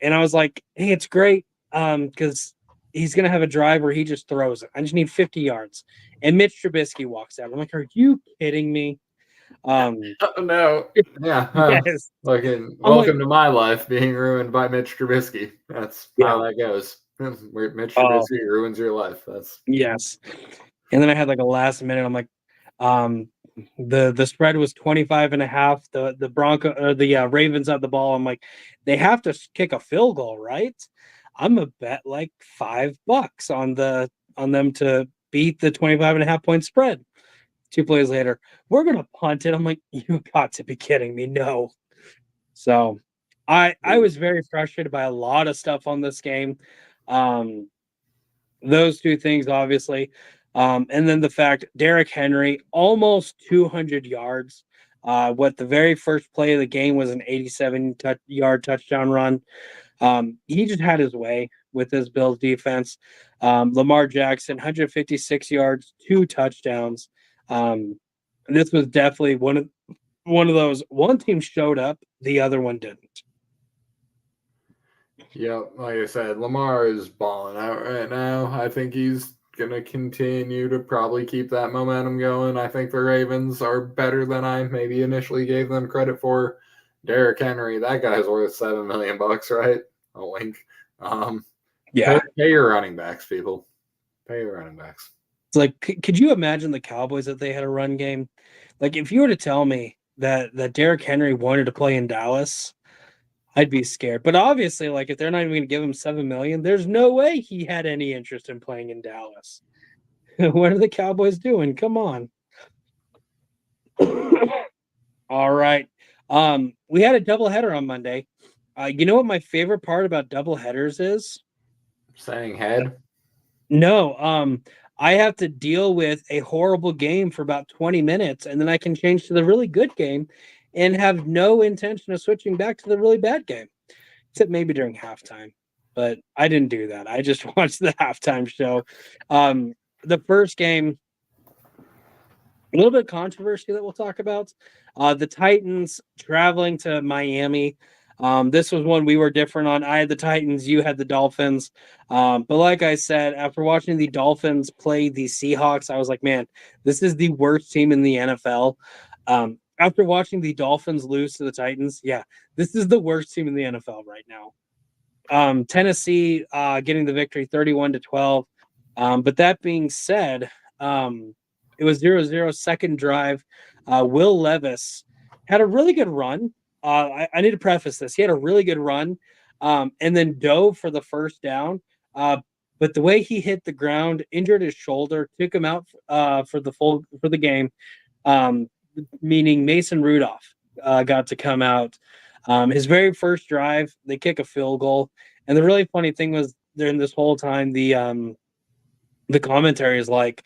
and I was like, "Hey, it's great because he's gonna have a drive where he just throws it. I just need 50 yards." And Mitch Trubisky walks out. I'm like, "Are you kidding me?" Oh no. Yeah. Yes. I'm like, Welcome to my life being ruined by Mitch Trubisky. That's yeah. how that goes. Mitch Oh, Trubisky ruins your life. That's yes. And then I had like a last minute. I'm like, um, the spread was 25.5. The Bronco or the Ravens had the ball. I'm like, they have to kick a field goal, right? I'm gonna bet like $5 on them to beat the 25.5 point spread. 2 plays later, we're gonna punt it. I'm like, you got to be kidding me. No. So I was very frustrated by a lot of stuff on this game. Um, those two things, obviously. And then the fact Derrick Henry almost 200 yards. What the very first play of the game was an 87-yard touchdown run. He just had his way with his Bills defense. Lamar Jackson, 156 yards, 2 touchdowns. This was definitely one of those. One team showed up, the other one didn't. Yep, like I said, Lamar is balling out right now. I think he's gonna continue to probably keep that momentum going. I think the Ravens are better than I maybe initially gave them credit for. Derrick Henry, that guy's worth $7 million, right? A wink. Yeah. Pay your running backs, people. Pay your running backs. It's like, could you imagine the Cowboys if they had a run game? Like, if you were to tell me that Derrick Henry wanted to play in Dallas, I'd be scared. But obviously, like, if they're not even going to give him 7 million, there's no way he had any interest in playing in Dallas. What are the Cowboys doing? Come on. All right. We had a doubleheader on Monday. You know what my favorite part about doubleheaders is? Saying head. No, I have to deal with a horrible game for about 20 minutes, and then I can change to the really good game and have no intention of switching back to the really bad game, except maybe during halftime. But I didn't do that. I just watched the halftime show. The first game, A little bit of controversy that we'll talk about. The Titans traveling to Miami. This was one we were different on. I had the Titans, you had the Dolphins. But like I said, after watching the Dolphins play the Seahawks, I was like, man, this is the worst team in the NFL. After watching the Dolphins lose to the Titans, yeah, this is the worst team in the NFL right now. Tennessee getting the victory 31-12. But that being said, it was 0-0 second drive. Will Levis had a really good run. I need to preface this. He had a really good run and then dove for the first down. But the way he hit the ground, injured his shoulder, took him out for the game. Um, Meaning Mason Rudolph got to come out. His very first drive, they kick a field goal. And the really funny thing was during this whole time, the commentary is like,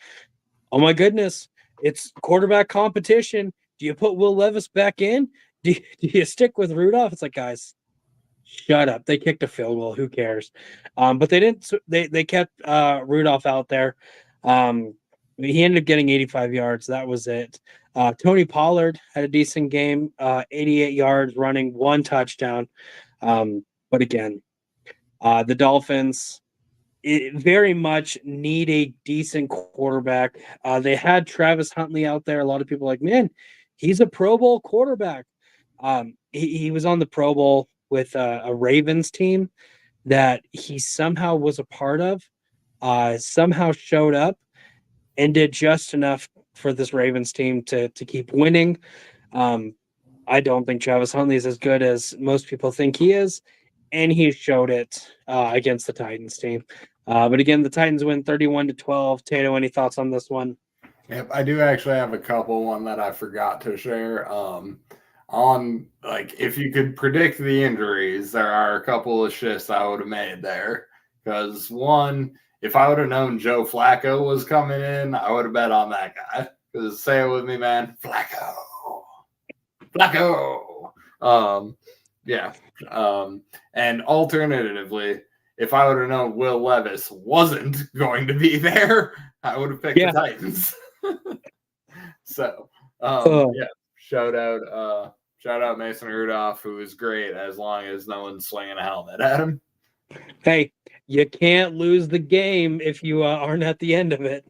"Oh my goodness, it's quarterback competition. Do you put Will Levis back in? Do you stick with Rudolph?" It's like, guys, shut up. They kicked a field goal. Who cares? But they didn't. They kept Rudolph out there. He ended up getting 85 yards. That was it. Tony Pollard had a decent game, 88 yards, running one touchdown. But again, the Dolphins very much need a decent quarterback. They had Travis Huntley out there. A lot of people are like, man, he's a Pro Bowl quarterback. He was on the Pro Bowl with a Ravens team that he somehow was a part of, somehow showed up and did just enough for this Ravens team to keep winning. I don't think Travis Huntley is as good as most people think he is, and he showed it against the Titans team. But again, the Titans win 31-12. Tato, any thoughts on this one? Yep, I do actually have a couple. One that I forgot to share. On like if you could predict the injuries, there are a couple of shifts I would have made there. Because one, if I would have known Joe Flacco was coming in, I would have bet on that guy. Because say it with me, man, Flacco. Yeah. And alternatively, if I would have known Will Levis wasn't going to be there, I would have picked the Titans. So, yeah, shout out Mason Rudolph, who is great as long as no one's swinging a helmet at him. Hey, you can't lose the game if you aren't at the end of it.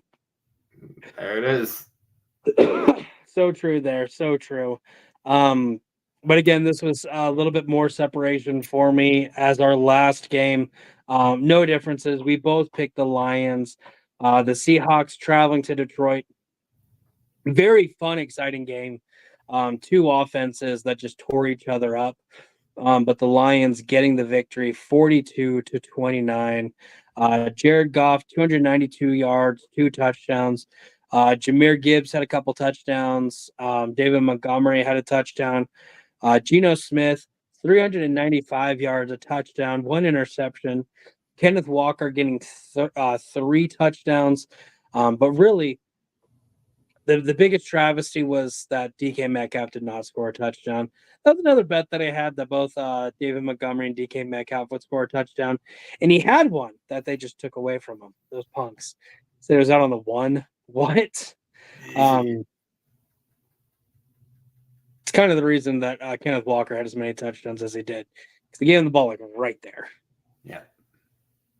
There it is. So true there. So true. But again, this was a little bit more separation for me as our last game. No differences. We both picked the Lions. The Seahawks traveling to Detroit. Very fun, exciting game. Two offenses that just tore each other up. But the Lions getting the victory 42-29. Jared Goff, 292 yards, 2 touchdowns. Jahmyr Gibbs had a couple touchdowns. David Montgomery had a touchdown. Geno Smith, 395 yards, a touchdown, 1 interception. Kenneth Walker getting 3 touchdowns. But really, the biggest travesty was that DK Metcalf did not score a touchdown. That was another bet that I had that both David Montgomery and DK Metcalf would score a touchdown. And he had one that they just took away from him, those punks. So it was out on the 1. What? It's kind of the reason that Kenneth Walker had as many touchdowns as he did. Because they gave him the ball like right there. Yeah.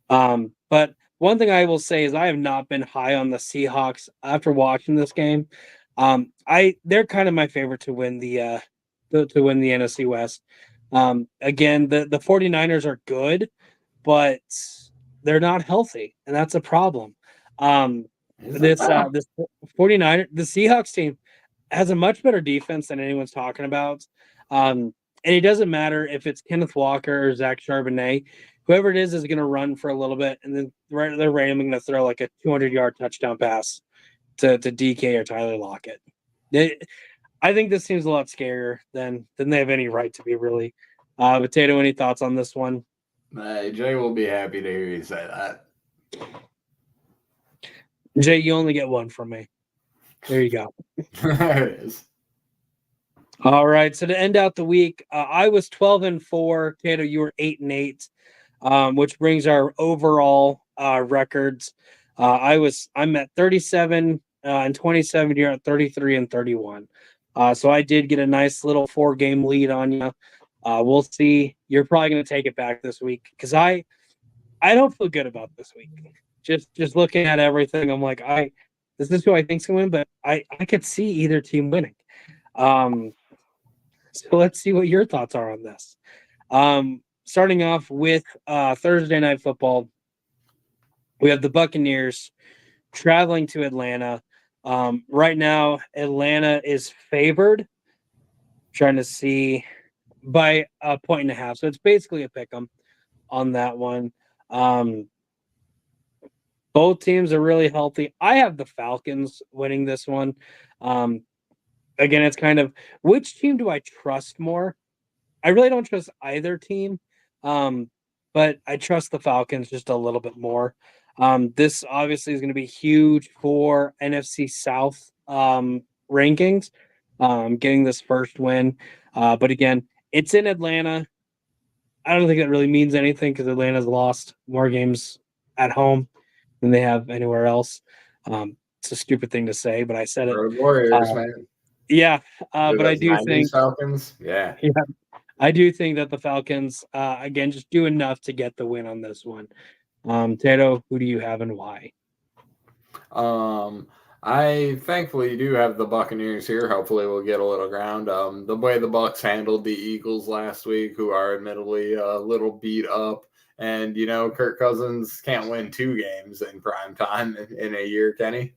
But one thing I will say is I have not been high on the Seahawks after watching this game. They're kind of my favorite to win the NFC West. Again, the 49ers are good, but they're not healthy, and that's a problem. This 49er, the Seahawks team has a much better defense than anyone's talking about. And it doesn't matter if it's Kenneth Walker or Zach Charbonnet. Whoever it is going to run for a little bit, and then they're randomly going to throw like a 200-yard touchdown pass to DK or Tyler Lockett. I think this seems a lot scarier than they have any right to be, really. Potato, any thoughts on this one? Hey, Jay will be happy to hear you say that. Jay, you only get one from me. There you go. There it is. All right. So to end out the week, I was 12-4. Tato, you were 8-8, which brings our overall records. I'm at 37 in 27, you're at 33 and 31. So I did get a nice little 4-game lead on you. We'll see. You're probably going to take it back this week because I don't feel good about this week. Just looking at everything, I'm like, this is who I think's going to win, but I could see either team winning. So let's see what your thoughts are on this. Starting off with Thursday Night Football, we have the Buccaneers traveling to Atlanta. Right now, Atlanta is favored. Trying to see by a point and a half, so it's basically a pick 'em on that one. Both teams are really healthy. I have the Falcons winning this one. Again, it's kind of which team do I trust more? I really don't trust either team, but I trust the Falcons just a little bit more. This obviously is going to be huge for NFC South rankings, getting this first win. But again, it's in Atlanta. I don't think that really means anything because Atlanta's lost more games at home than they have anywhere else. It's a stupid thing to say, but I said it. Road Warriors, man. Yeah, They're but I those do 90s think, Falcons. Yeah. yeah, I do think that the Falcons, again, just do enough to get the win on this one. Tato, who do you have and why? I thankfully do have the Buccaneers here. Hopefully, we'll get a little ground. The way the Bucks handled the Eagles last week, who are admittedly a little beat up, and Kirk Cousins can't win 2 games in prime time in a year, can he?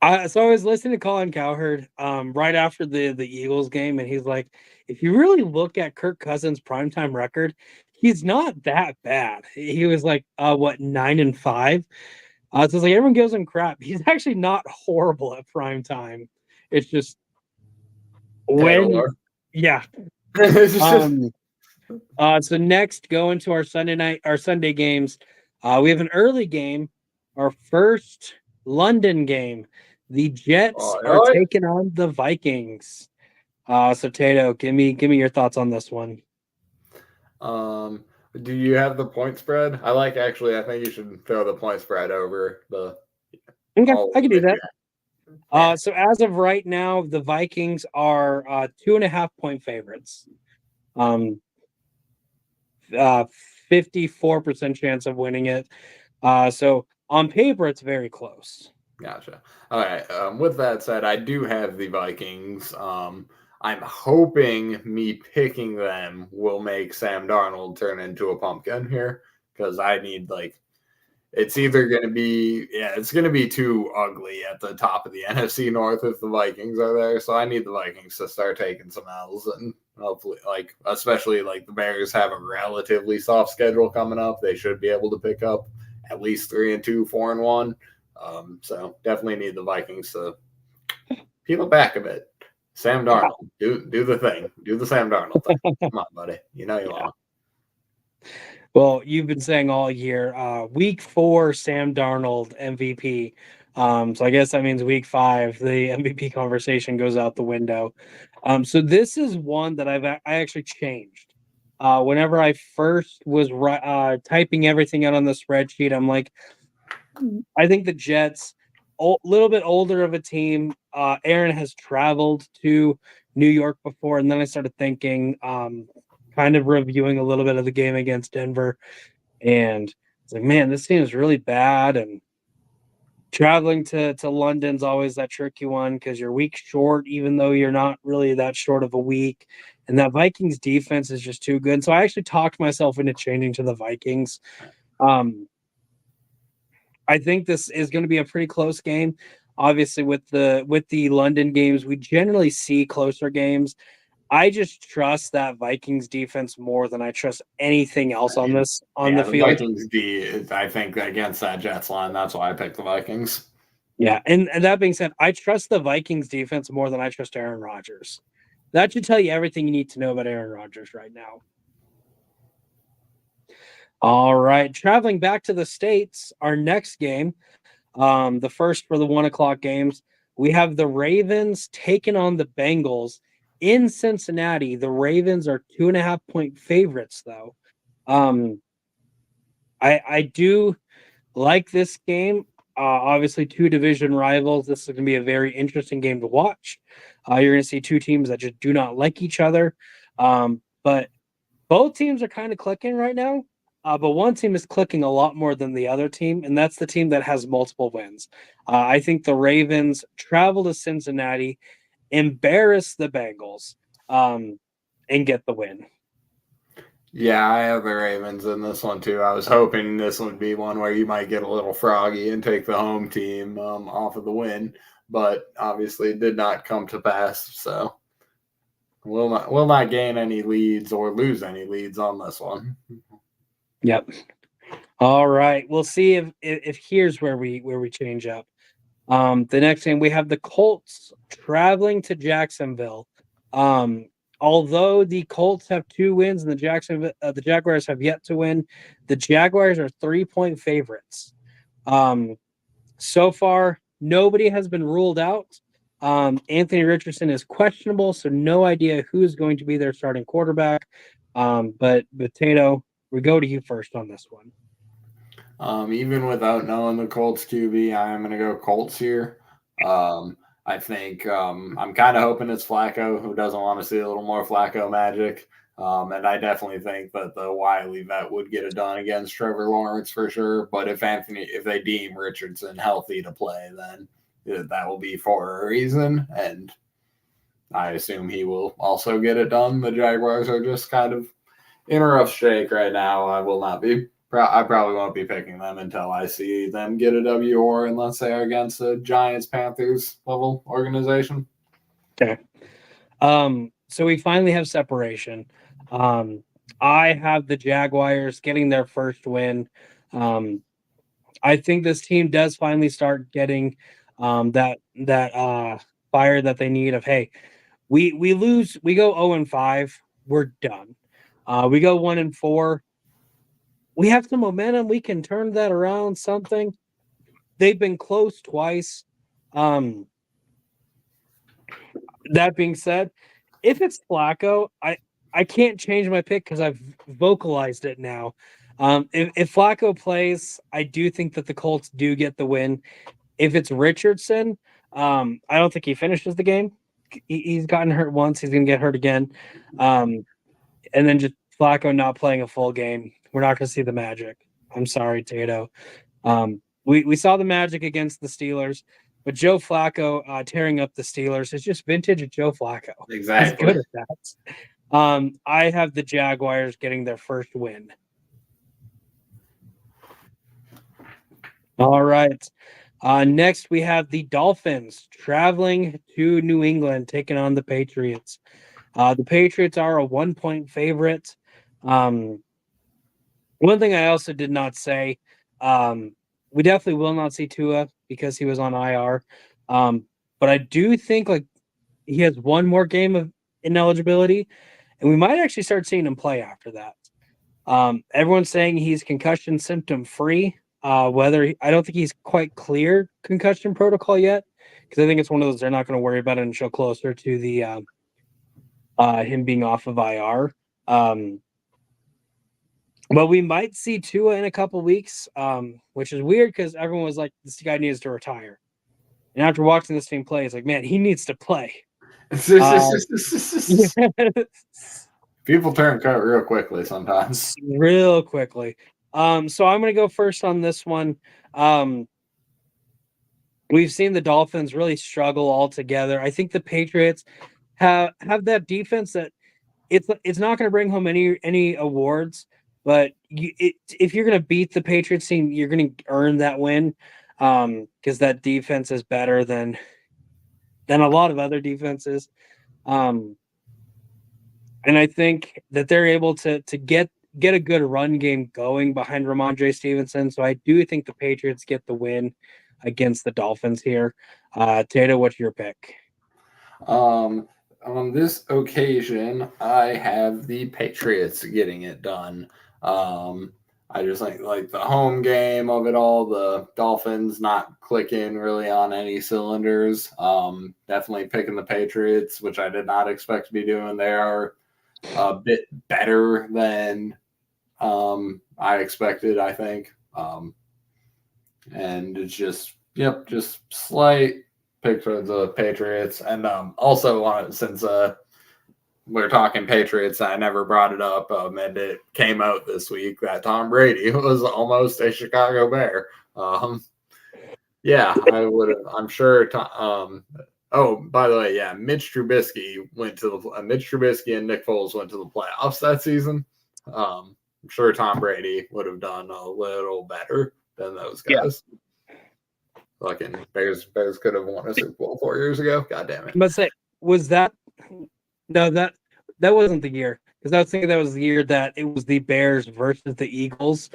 So I was listening to Colin Cowherd right after the Eagles game, and he's like, if you really look at Kirk Cousins' primetime record, he's not that bad. He was like, 9-5. So it's like everyone gives him crap. He's actually not horrible at prime time. It's just when, Taylor. yeah. So next, go into our Sunday games. We have an early game, our first London game. The Jets are taking on the Vikings. So Tato, give me your thoughts on this one. Do you have the point spread? I think you should throw the point spread over the. Okay, I can do that. So as of right now, the Vikings are 2.5-point favorites. 54% chance of winning it. So on paper, it's very close. Gotcha. All right. With that said, I do have the Vikings. I'm hoping me picking them will make Sam Darnold turn into a pumpkin here because I need it's either going to be it's going to be too ugly at the top of the NFC North if the Vikings are there. So I need the Vikings to start taking some L's and hopefully especially the Bears have a relatively soft schedule coming up. They should be able to pick up at least 3-2, 4-1. So definitely need the Vikings to peel it back a bit. Sam Darnold, do the thing. Do the Sam Darnold thing. Come on, buddy. You want. Well, you've been saying all year, week 4, Sam Darnold MVP. So I guess that means week 5, the MVP conversation goes out the window. So this is one that I actually changed. Whenever I first was typing everything out on the spreadsheet, I'm like, I think the Jets, a little bit older of a team. Aaron has traveled to New York before, and then I started thinking, kind of reviewing a little bit of the game against Denver, and it's like, man, this team is really bad, and traveling to London's always that tricky one because you're week short, even though you're not really that short of a week. And that Vikings defense is just too good. So I actually talked myself into changing to the Vikings. I think this is going to be a pretty close game. Obviously, with the London games, we generally see closer games. I just trust that Vikings defense more than I trust anything else on the field. Vikings D, I think against that Jets line, that's why I picked the Vikings. Yeah, and that being said, I trust the Vikings defense more than I trust Aaron Rodgers. That should tell you everything you need to know about Aaron Rodgers right now. All right, traveling back to the States, our next game, the first for the 1:00 games, we have the Ravens taking on the Bengals in Cincinnati. The Ravens are 2.5-point favorites, though. I do like this game. Obviously, two division rivals. This is going to be a very interesting game to watch. You're going to see two teams that just do not like each other. But both teams are kind of clicking right now. But one team is clicking a lot more than the other team, and that's the team that has multiple wins. I think the Ravens travel to Cincinnati, embarrass the Bengals, and get the win. Yeah, I have the Ravens in this one too. I was hoping this would be one where you might get a little froggy and take the home team off of the win, but obviously it did not come to pass. So will not gain any leads or lose any leads on this one. Yep. All right. We'll see if here's where we change up. The next game we have the Colts traveling to Jacksonville. Um, Although the Colts have 2 wins and the Jaguars have yet to win, the Jaguars are 3-point favorites. So far, nobody has been ruled out. Anthony Richardson is questionable, so no idea who is going to be their starting quarterback. But Tato, we go to you first on this one. Even without knowing the Colts QB, I am going to go Colts here. I think I'm kind of hoping it's Flacco, who doesn't want to see a little more Flacco magic. And I definitely think that the Wiley vet would get it done against Trevor Lawrence for sure. But if they deem Richardson healthy to play, then that will be for a reason. And I assume he will also get it done. The Jaguars are just kind of in a rough shake right now. I probably won't be picking them until I see them get a W, or unless they are against a Giants Panthers level organization. Okay. So we finally have separation. I have the Jaguars getting their first win. I think this team does finally start getting that fire that they need of, hey, we lose, we go 0-5, we're done. We go 1-4. We have some momentum. We can turn that around something. They've been close twice. That being said, if it's Flacco, I can't change my pick because I've vocalized it now. If Flacco plays, I do think that the Colts do get the win. If it's Richardson, I don't think he finishes the game. He's gotten hurt once. He's going to get hurt again. And then just Flacco not playing a full game. We're not going to see the magic. I'm sorry, Tato. We saw the magic against the Steelers, but Joe Flacco tearing up the Steelers is just vintage of Joe Flacco. He's Exactly. good at that. I have the Jaguars getting their first win. All right. Next, we have the Dolphins traveling to New England, taking on the Patriots. The Patriots are a 1-point favorite. One thing I also did not say, we definitely will not see Tua because he was on IR. But I do think like he has one more game of ineligibility, and we might actually start seeing him play after that. Everyone's saying he's concussion symptom free. I don't think he's quite clear concussion protocol yet, because I think it's one of those they're not going to worry about it until closer to the him being off of IR. But we might see Tua in a couple weeks, which is weird because everyone was like, "This guy needs to retire." And after watching this team play, it's like, man, he needs to play. People turn cut real quickly sometimes. Real quickly. So I'm going to go first on this one. We've seen the Dolphins really struggle altogether. I think the Patriots have that defense that it's not going to bring home any awards, but if you're going to beat the Patriots team, you're going to earn that win because that defense is better than a lot of other defenses. And I think that they're able to get a good run game going behind Ramondre Stevenson. So I do think the Patriots get the win against the Dolphins here. Tato, what's your pick? On this occasion, I have the Patriots getting it done. I just think like the home game of it all, the Dolphins not clicking really on any cylinders. Definitely picking the Patriots, which I did not expect to be doing. They are a bit better than I expected, I think. And it's just slight pick for the Patriots. And also since we're talking Patriots, I never brought it up, and it came out this week that Tom Brady was almost a Chicago Bear. Yeah, I would. I'm sure. Oh, by the way, yeah, Mitch Trubisky and Nick Foles went to the playoffs that season. I'm sure Tom Brady would have done a little better than those Yeah. guys. Fucking Bears could have won a Super Bowl 4 years ago. God damn it. But say, was that no that wasn't the year, because I was thinking that was the year that it was the Bears versus the Eagles,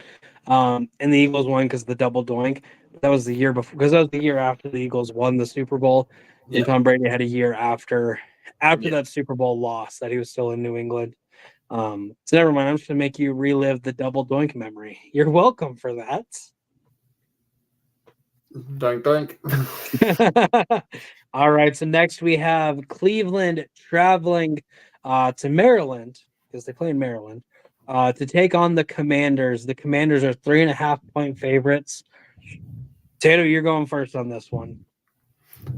and the Eagles won because of the double doink. That was the year before, because that was the year after the Eagles won the Super Bowl, and Yep. Tom Brady had a year after Yep. that Super Bowl loss that he was still in New England. So never mind. I'm just gonna make you relive the double doink memory. You're welcome for that. Dunk dunk. All right. So next we have Cleveland traveling to Maryland, because they play in Maryland, to take on the Commanders. The Commanders are 3.5-point favorites. Tato, you're going first on this one.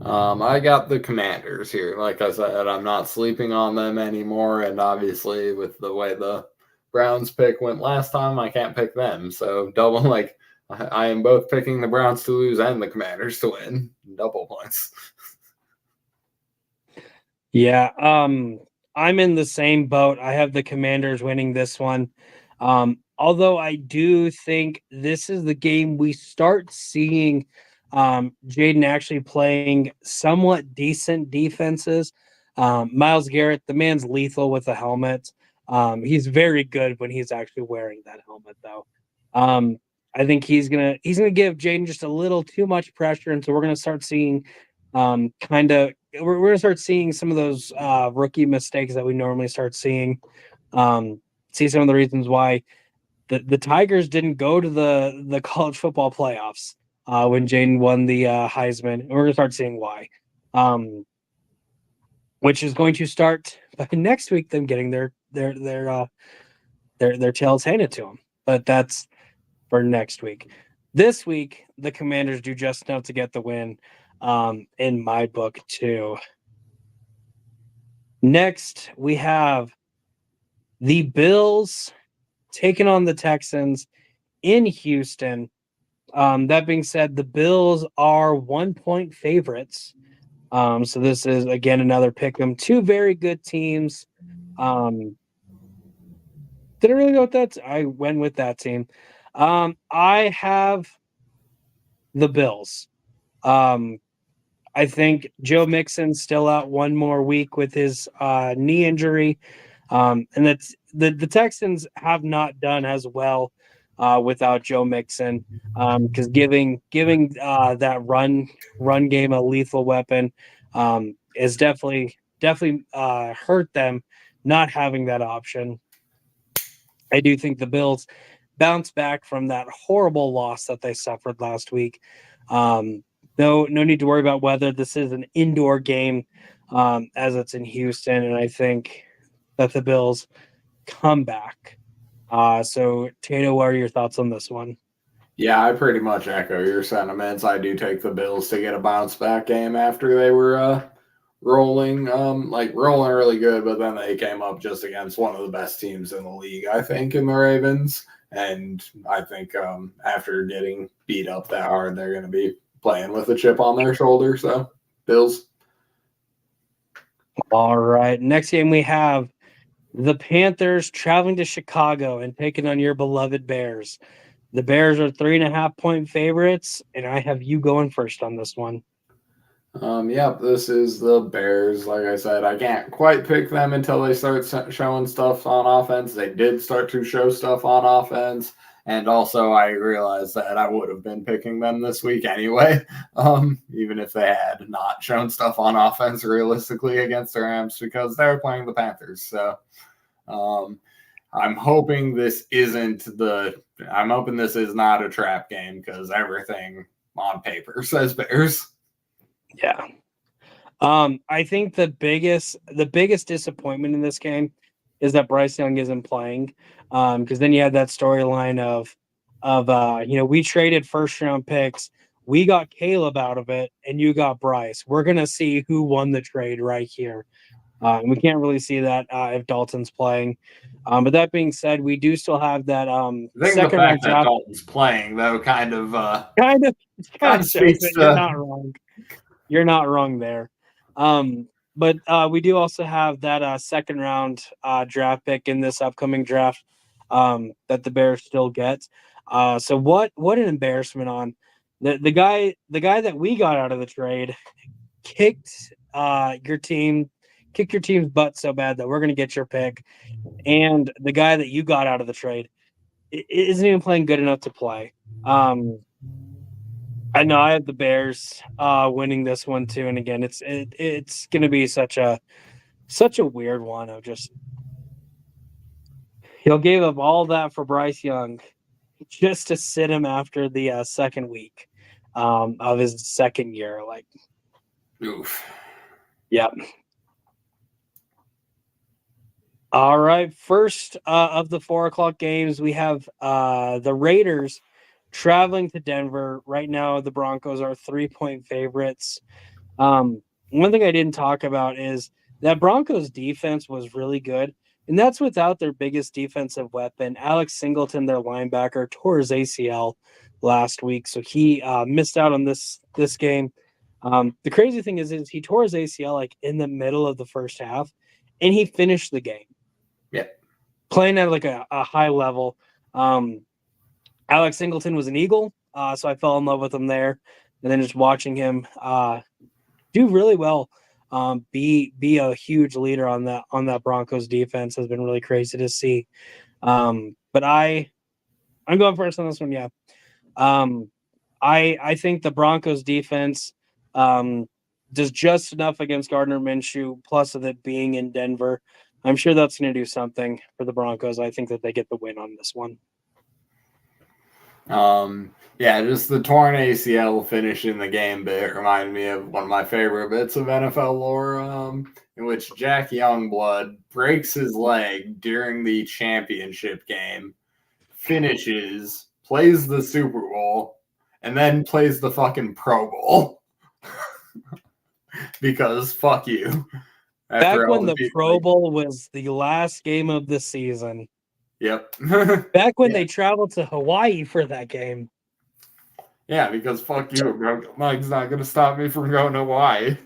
I got the Commanders here. Like I said, I'm not sleeping on them anymore. And obviously, with the way the Browns pick went last time, I can't pick them. So double, like, I am both picking the Browns to lose and the Commanders to win. Double points. Yeah, I'm in the same boat. I have the Commanders winning this one. Although I do think this is the game we start seeing Jaden actually playing somewhat decent defenses. Myles Garrett, the man's lethal with a helmet. He's very good when he's actually wearing that helmet, though. I think he's gonna give Jaden just a little too much pressure, and so we're gonna start seeing kind of we're gonna start seeing some of those rookie mistakes that we normally start seeing. See some of the reasons why the Tigers didn't go to the college football playoffs when Jaden won the Heisman. And we're gonna start seeing why, which is going to start by next week. Them getting their tails handed to them, but that's for next week. This week, the Commanders do just enough to get the win. In my book too. Next, we have the Bills taking on the Texans in Houston. That being said, the Bills are 1-point favorites. So this is again another pick 'em. Two very good teams. Didn't really go with that. I went with that team. I have the Bills. I think Joe Mixon's still out one more week with his knee injury. And that's the Texans have not done as well without Joe Mixon, because giving that run game a lethal weapon is definitely hurt them not having that option. I do think the Bills bounce back from that horrible loss that they suffered last week. No need to worry about weather. This is an indoor game, as it's in Houston, and I think that the Bills come back. So, Tato, what are your thoughts on this one? Yeah, I pretty much echo your sentiments. I do take the Bills to get a bounce back game after they were rolling really good, but then they came up just against one of the best teams in the league, I think, in the Ravens. And I think after getting beat up that hard, they're going to be playing with a chip on their shoulder. So, Bills. All right. Next game we have the Panthers traveling to Chicago and taking on your beloved Bears. The Bears are 3.5-point favorites, and I have you going first on this one. Yep, this is the Bears. Like I said, I can't quite pick them until they start showing stuff on offense. They did start to show stuff on offense. And also, I realized that I would have been picking them this week anyway, even if they had not shown stuff on offense realistically against the Rams, because they're playing the Panthers. So I'm hoping this isn't I'm hoping this is not a trap game, because everything on paper says Bears. Yeah. I think the biggest disappointment in this game is that Bryce Young isn't playing. Because then you had that storyline of we traded first round picks. We got Caleb out of it, and you got Bryce. We're gonna see who won the trade right here. And we can't really see that if Dalton's playing. But that being said, we do still have that I think the second round fact that draft. Dalton's playing though kind of Kind of shows speaks that you're to. not wrong. You're not wrong there. But we do also have that second round draft pick in this upcoming draft that the Bears still get. So what an embarrassment on the guy that we got out of the trade kicked your team's butt so bad that we're going to get your pick, and the guy that you got out of the trade isn't even playing good enough to play. I know I have the Bears winning this one too, and again, it's going to be such a weird one of just he'll give up all that for Bryce Young just to sit him after the second week of his second year. Like, Oof. yeah. All right. First of the 4:00 games, we have the Raiders traveling to Denver. Right now, the Broncos are 3-point favorites. One thing I didn't talk about is that Broncos defense was really good, and that's without their biggest defensive weapon. Alex Singleton, their linebacker, tore his ACL last week, so he missed out on this game. The crazy thing is he tore his ACL like in the middle of the first half, and he finished the game. Yeah. Playing at like a high level. Alex Singleton was an Eagle, so I fell in love with him there. And then just watching him do really well, be a huge leader on that Broncos defense has been really crazy to see. But I'm going first on this one. Yeah. I think the Broncos defense does just enough against Gardner Minshew, plus of it being in Denver. I'm sure that's going to do something for the Broncos. I think that they get the win on this one. Yeah, just the torn ACL finishing the game bit reminded me of one of my favorite bits of NFL lore, in which Jack Youngblood breaks his leg during the championship game, finishes, plays the Super Bowl, and then plays the fucking Pro Bowl. Because fuck you. Back when the Pro Bowl was the last game of the season. Yep. Back when they traveled to Hawaii for that game. Yeah, because fuck you. Mike's not going to stop me from going to Hawaii.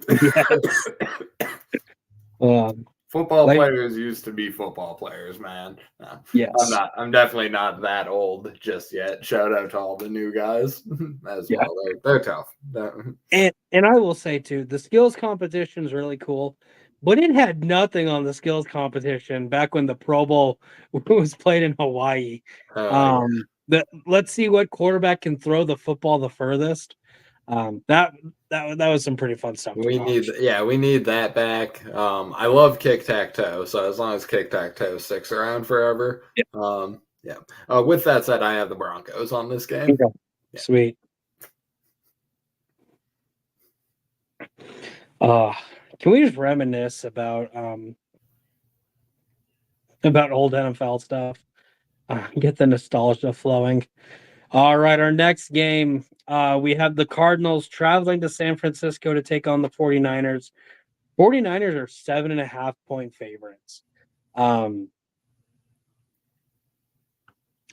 Yes. Football players used to be football players, man. No, yes. I'm definitely not that old just yet. Shout out to all the new guys as well. They're tough. And I will say too, the skills competition is really cool, but it had nothing on the skills competition back when the Pro Bowl was played in Hawaii. Let's see what quarterback can throw the football the furthest. That was some pretty fun stuff. We need that back. I love kick-tac-toe, so as long as kick-tac-toe sticks around forever. Yeah. With that said, I have the Broncos on this game. Okay. Yeah. Sweet. Can we just reminisce about old NFL stuff? Get the nostalgia flowing. All right, our next game, we have the Cardinals traveling to San Francisco to take on the 49ers. 49ers are 7.5-point favorites.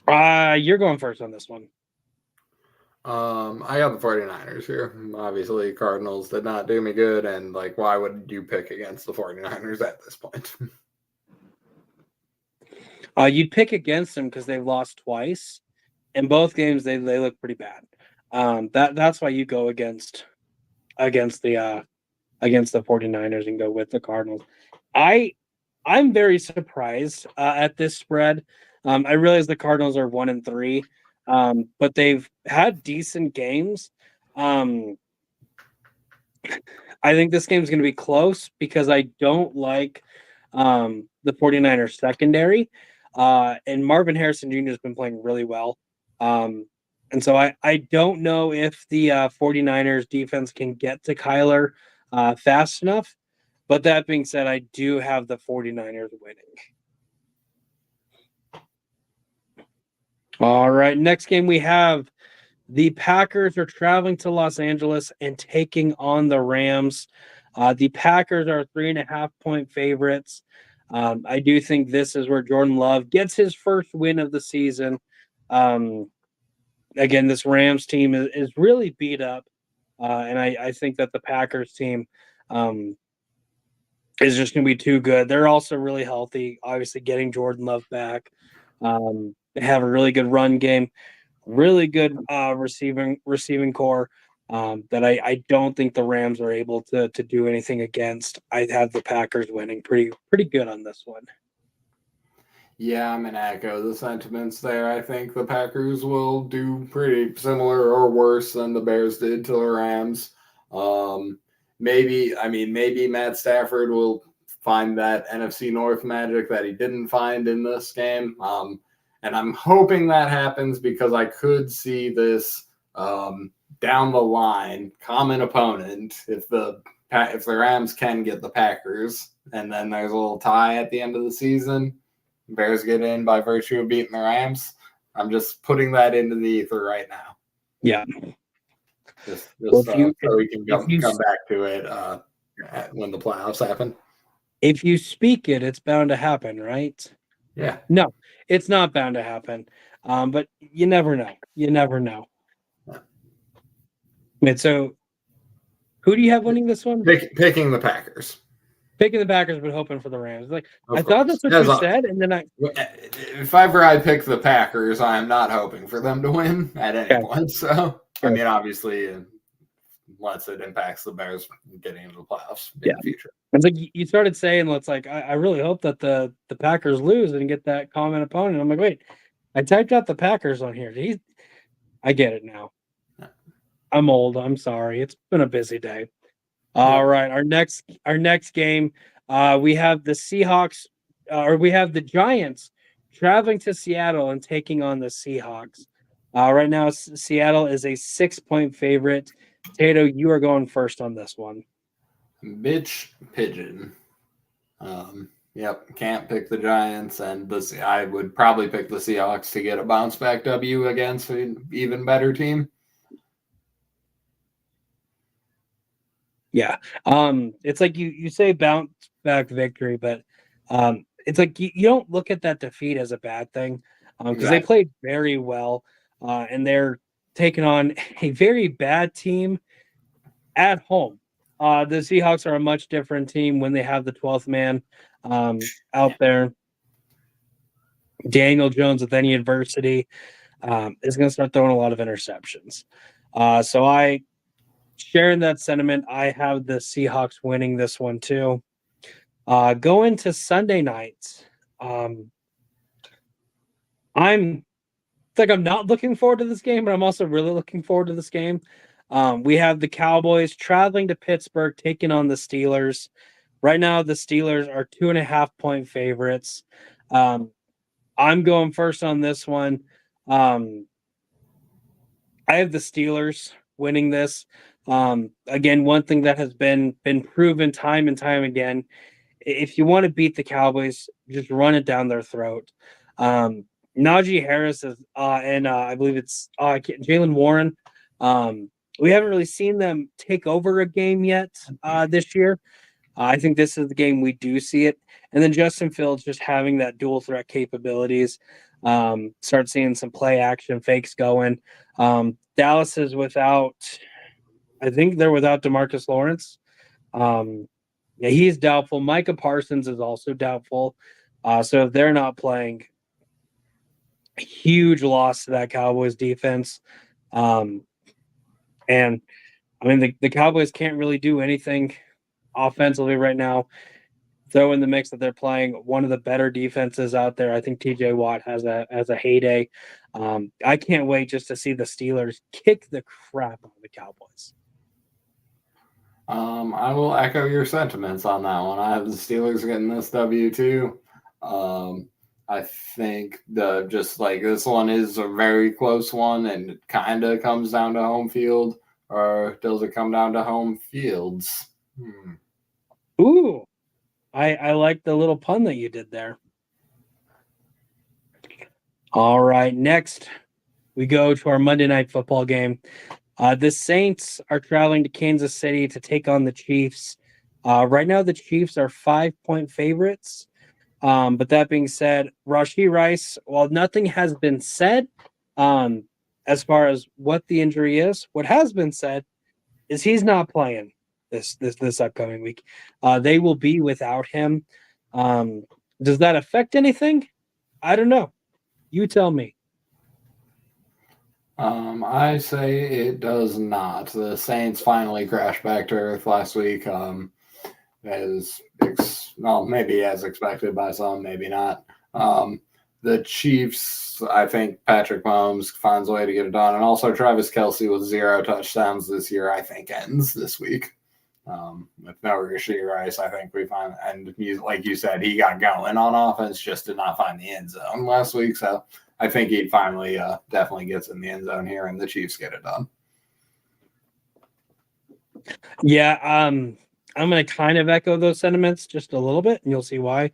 You're going first on this one. I got the 49ers here. Obviously, Cardinals did not do me good, and why would you pick against the 49ers at this point? You'd pick against them because they've lost twice. In both games, they look pretty bad. That's why you go against the 49ers and go with the Cardinals. I'm very surprised at this spread. I realize the Cardinals are 1-3, but they've had decent games. I think this game's going to be close because I don't like the 49ers secondary. And Marvin Harrison Jr. has been playing really well. And so I don't know if the 49ers defense can get to Kyler fast enough. But that being said, I do have the 49ers winning. All right. Next game we have the Packers are traveling to Los Angeles and taking on the Rams. The Packers are 3.5 point favorites. I do think this is where Jordan Love gets his first win of the season. Again, this Rams team is really beat up. And I think that the Packers team is just going to be too good. They're also really healthy, obviously getting Jordan Love back. They have a really good run game, really good receiving core that I don't think the Rams are able to do anything against. I have the Packers winning pretty good on this one. Yeah, I'm gonna echo the sentiments there. I think the Packers will do pretty similar or worse than the Bears did to the Rams. Maybe Matt Stafford will find that NFC North magic that he didn't find in this game. And I'm hoping that happens because I could see this down the line common opponent if the Rams can get the Packers, and then there's a little tie at the end of the season. Bears get in by virtue of beating the Rams. I'm just putting that into the ether right now. Yeah. So we can come back to it when the playoffs happen. If you speak it, it's bound to happen, right? Yeah. No, it's not bound to happen. But you never know. You never know. And so, who do you have winning this one? Picking the Packers. Picking the Packers, but hoping for the Rams. I thought that's what you said, and then if ever I pick the Packers, I am not hoping for them to win at any point. So, I mean, obviously, unless it impacts the Bears getting into the playoffs in the future. It's like you started saying, I really hope that the Packers lose and get that common opponent. I'm like, wait, I typed out the Packers on here. I get it now. Yeah. I'm old. I'm sorry. It's been a busy day. All right, our next game, we have the Seahawks, or we have the Giants traveling to Seattle and taking on the Seahawks. Right now, Seattle is a 6-point favorite. Tato, you are going first on this one. Bitch pigeon. Can't pick the Giants, and I would probably pick the Seahawks to get a bounce back W against an even better team. Yeah. It's like you say bounce back victory, but it's like you don't look at that defeat as a bad thing because they played very well and they're taking on a very bad team at home. The Seahawks are a much different team when they have the 12th man out there. Daniel Jones with any adversity is going to start throwing a lot of interceptions. So I sharing that sentiment, I have the Seahawks winning this one too. Going to Sunday night, I'm not looking forward to this game, but I'm also really looking forward to this game. We have the Cowboys traveling to Pittsburgh, taking on the Steelers. Right now, the Steelers are 2.5-point favorites. I'm going first on this one. I have the Steelers winning this. Again, one thing that has been proven time and time again, if you want to beat the Cowboys, just run it down their throat. Najee Harris is, and I believe it's Jalen Warren. We haven't really seen them take over a game yet this year. I think this is the game we do see it. And then Justin Fields just having that dual threat capabilities. Start seeing some play action fakes going. Dallas is without, I think they're without DeMarcus Lawrence. He's doubtful. Micah Parsons is also doubtful. So if they're not playing, a huge loss to that Cowboys defense. And I mean, the Cowboys can't really do anything offensively right now. Throw in the mix that they're playing one of the better defenses out there. I think TJ Watt has a heyday. I can't wait just to see the Steelers kick the crap out of the Cowboys. I will echo your sentiments on that one. I have the Steelers getting this W too. I think this one is a very close one, and it kind of comes down to home field, or does it come down to home fields? Ooh, I like the little pun that you did there. All right, next we go to our Monday Night Football game. The Saints are traveling to Kansas City to take on the Chiefs. Right now, the Chiefs are 5-point favorites. But that being said, Rashee Rice, while nothing has been said um, as far as what the injury is, what has been said is he's not playing this upcoming week. They will be without him. Um, does that affect anything? I don't know. You tell me. I say it does not. The Saints finally crashed back to earth last week. Maybe as expected by some, maybe not. The Chiefs, I think Patrick Mahomes finds a way to get it done, and also Travis Kelce with 0 touchdowns this year, I think ends this week. With no Rashee Rice, I think we find, and like you said, he got going on offense, just did not find the end zone last week. So I think he finally definitely gets in the end zone here, and the Chiefs get it done. Yeah, I'm going to kind of echo those sentiments just a little bit, and you'll see why.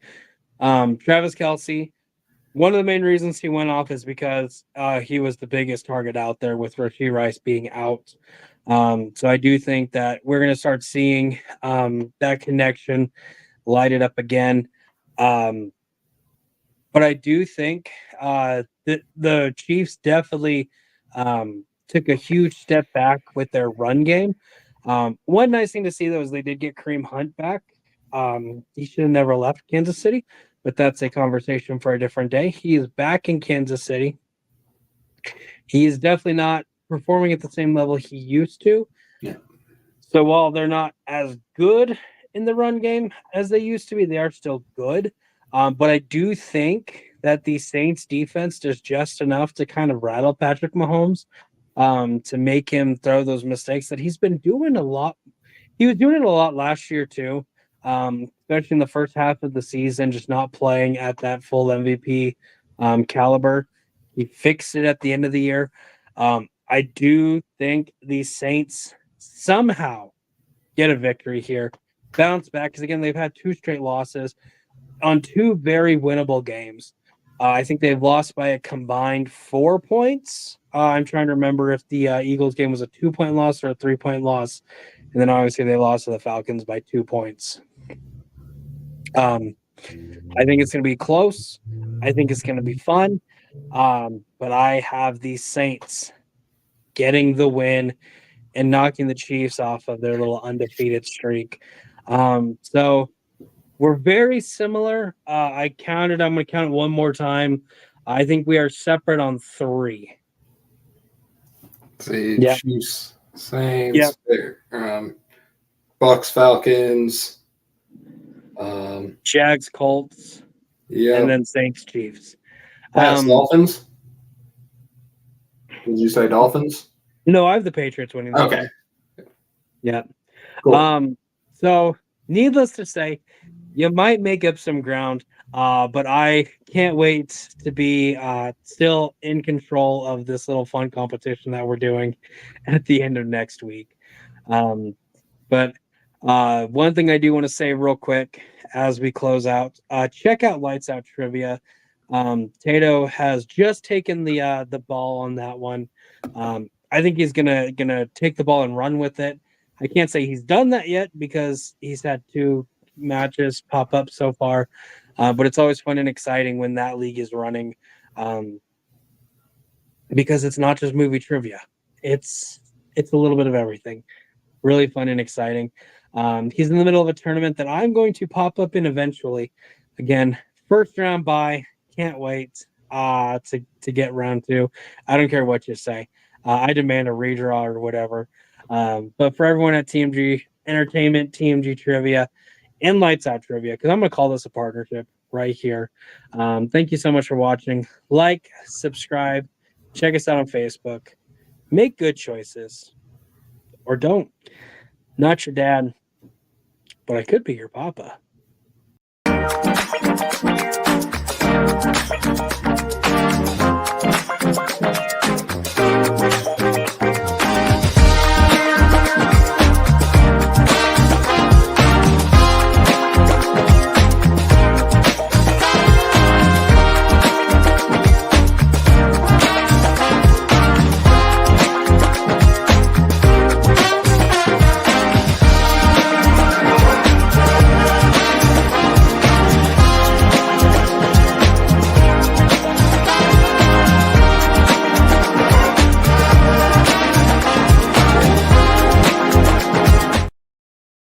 Travis Kelce, one of the main reasons he went off is because he was the biggest target out there with Rashee Rice being out. So I do think that we're going to start seeing that connection light it up again. But I do think that the Chiefs definitely took a huge step back with their run game. One nice thing to see, though, is they did get Kareem Hunt back. He should have never left Kansas City, but that's a conversation for a different day. He is back in Kansas City. He is definitely not performing at the same level he used to. Yeah. So while they're not as good in the run game as they used to be, they are still good. But I do think that the Saints defense does just enough to kind of rattle Patrick Mahomes to make him throw those mistakes that he's been doing a lot. He was doing it a lot last year too, especially in the first half of the season, just not playing at that full MVP caliber. He fixed it at the end of the year. I do think the Saints somehow get a victory here, bounce back, because again, they've had 2 straight losses on 2 very winnable games. I think they've lost by a combined 4 points. I'm trying to remember if the Eagles game was a 2-point loss or a 3-point loss. And then obviously they lost to the Falcons by 2 points. I think it's going to be close. I think it's going to be fun. But I have the Saints getting the win and knocking the Chiefs off of their little undefeated streak. So we're very similar. I'm going to count it one more time. I think we are separate on 3. See, yep. Chiefs, Saints, yep. Bucks, Falcons, Jags, Colts, yeah, and then Saints, Chiefs. Dolphins. Did you say Dolphins? No, I have the Patriots winning. Okay. Yeah. Cool. So needless to say, you might make up some ground, but I can't wait to be still in control of this little fun competition that we're doing at the end of next week. But one thing I do want to say real quick as we close out, check out Lights Out Trivia. Tato has just taken the ball on that one. I think he's gonna take the ball and run with it. I can't say he's done that yet because he's had 2 matches pop up so far, but it's always fun and exciting when that league is running, because it's not just movie trivia. It's a little bit of everything. Really fun and exciting. He's in the middle of a tournament that I'm going to pop up in eventually. Again, first round bye. Can't wait to get round 2. I don't care what you say. I demand a redraw or whatever. But for everyone at TMG Entertainment, TMG Trivia, and Lights Out Trivia, because I'm going to call this a partnership right here. Thank you so much for watching. Like, subscribe, check us out on Facebook. Make good choices. Or don't. Not your dad, but I could be your papa.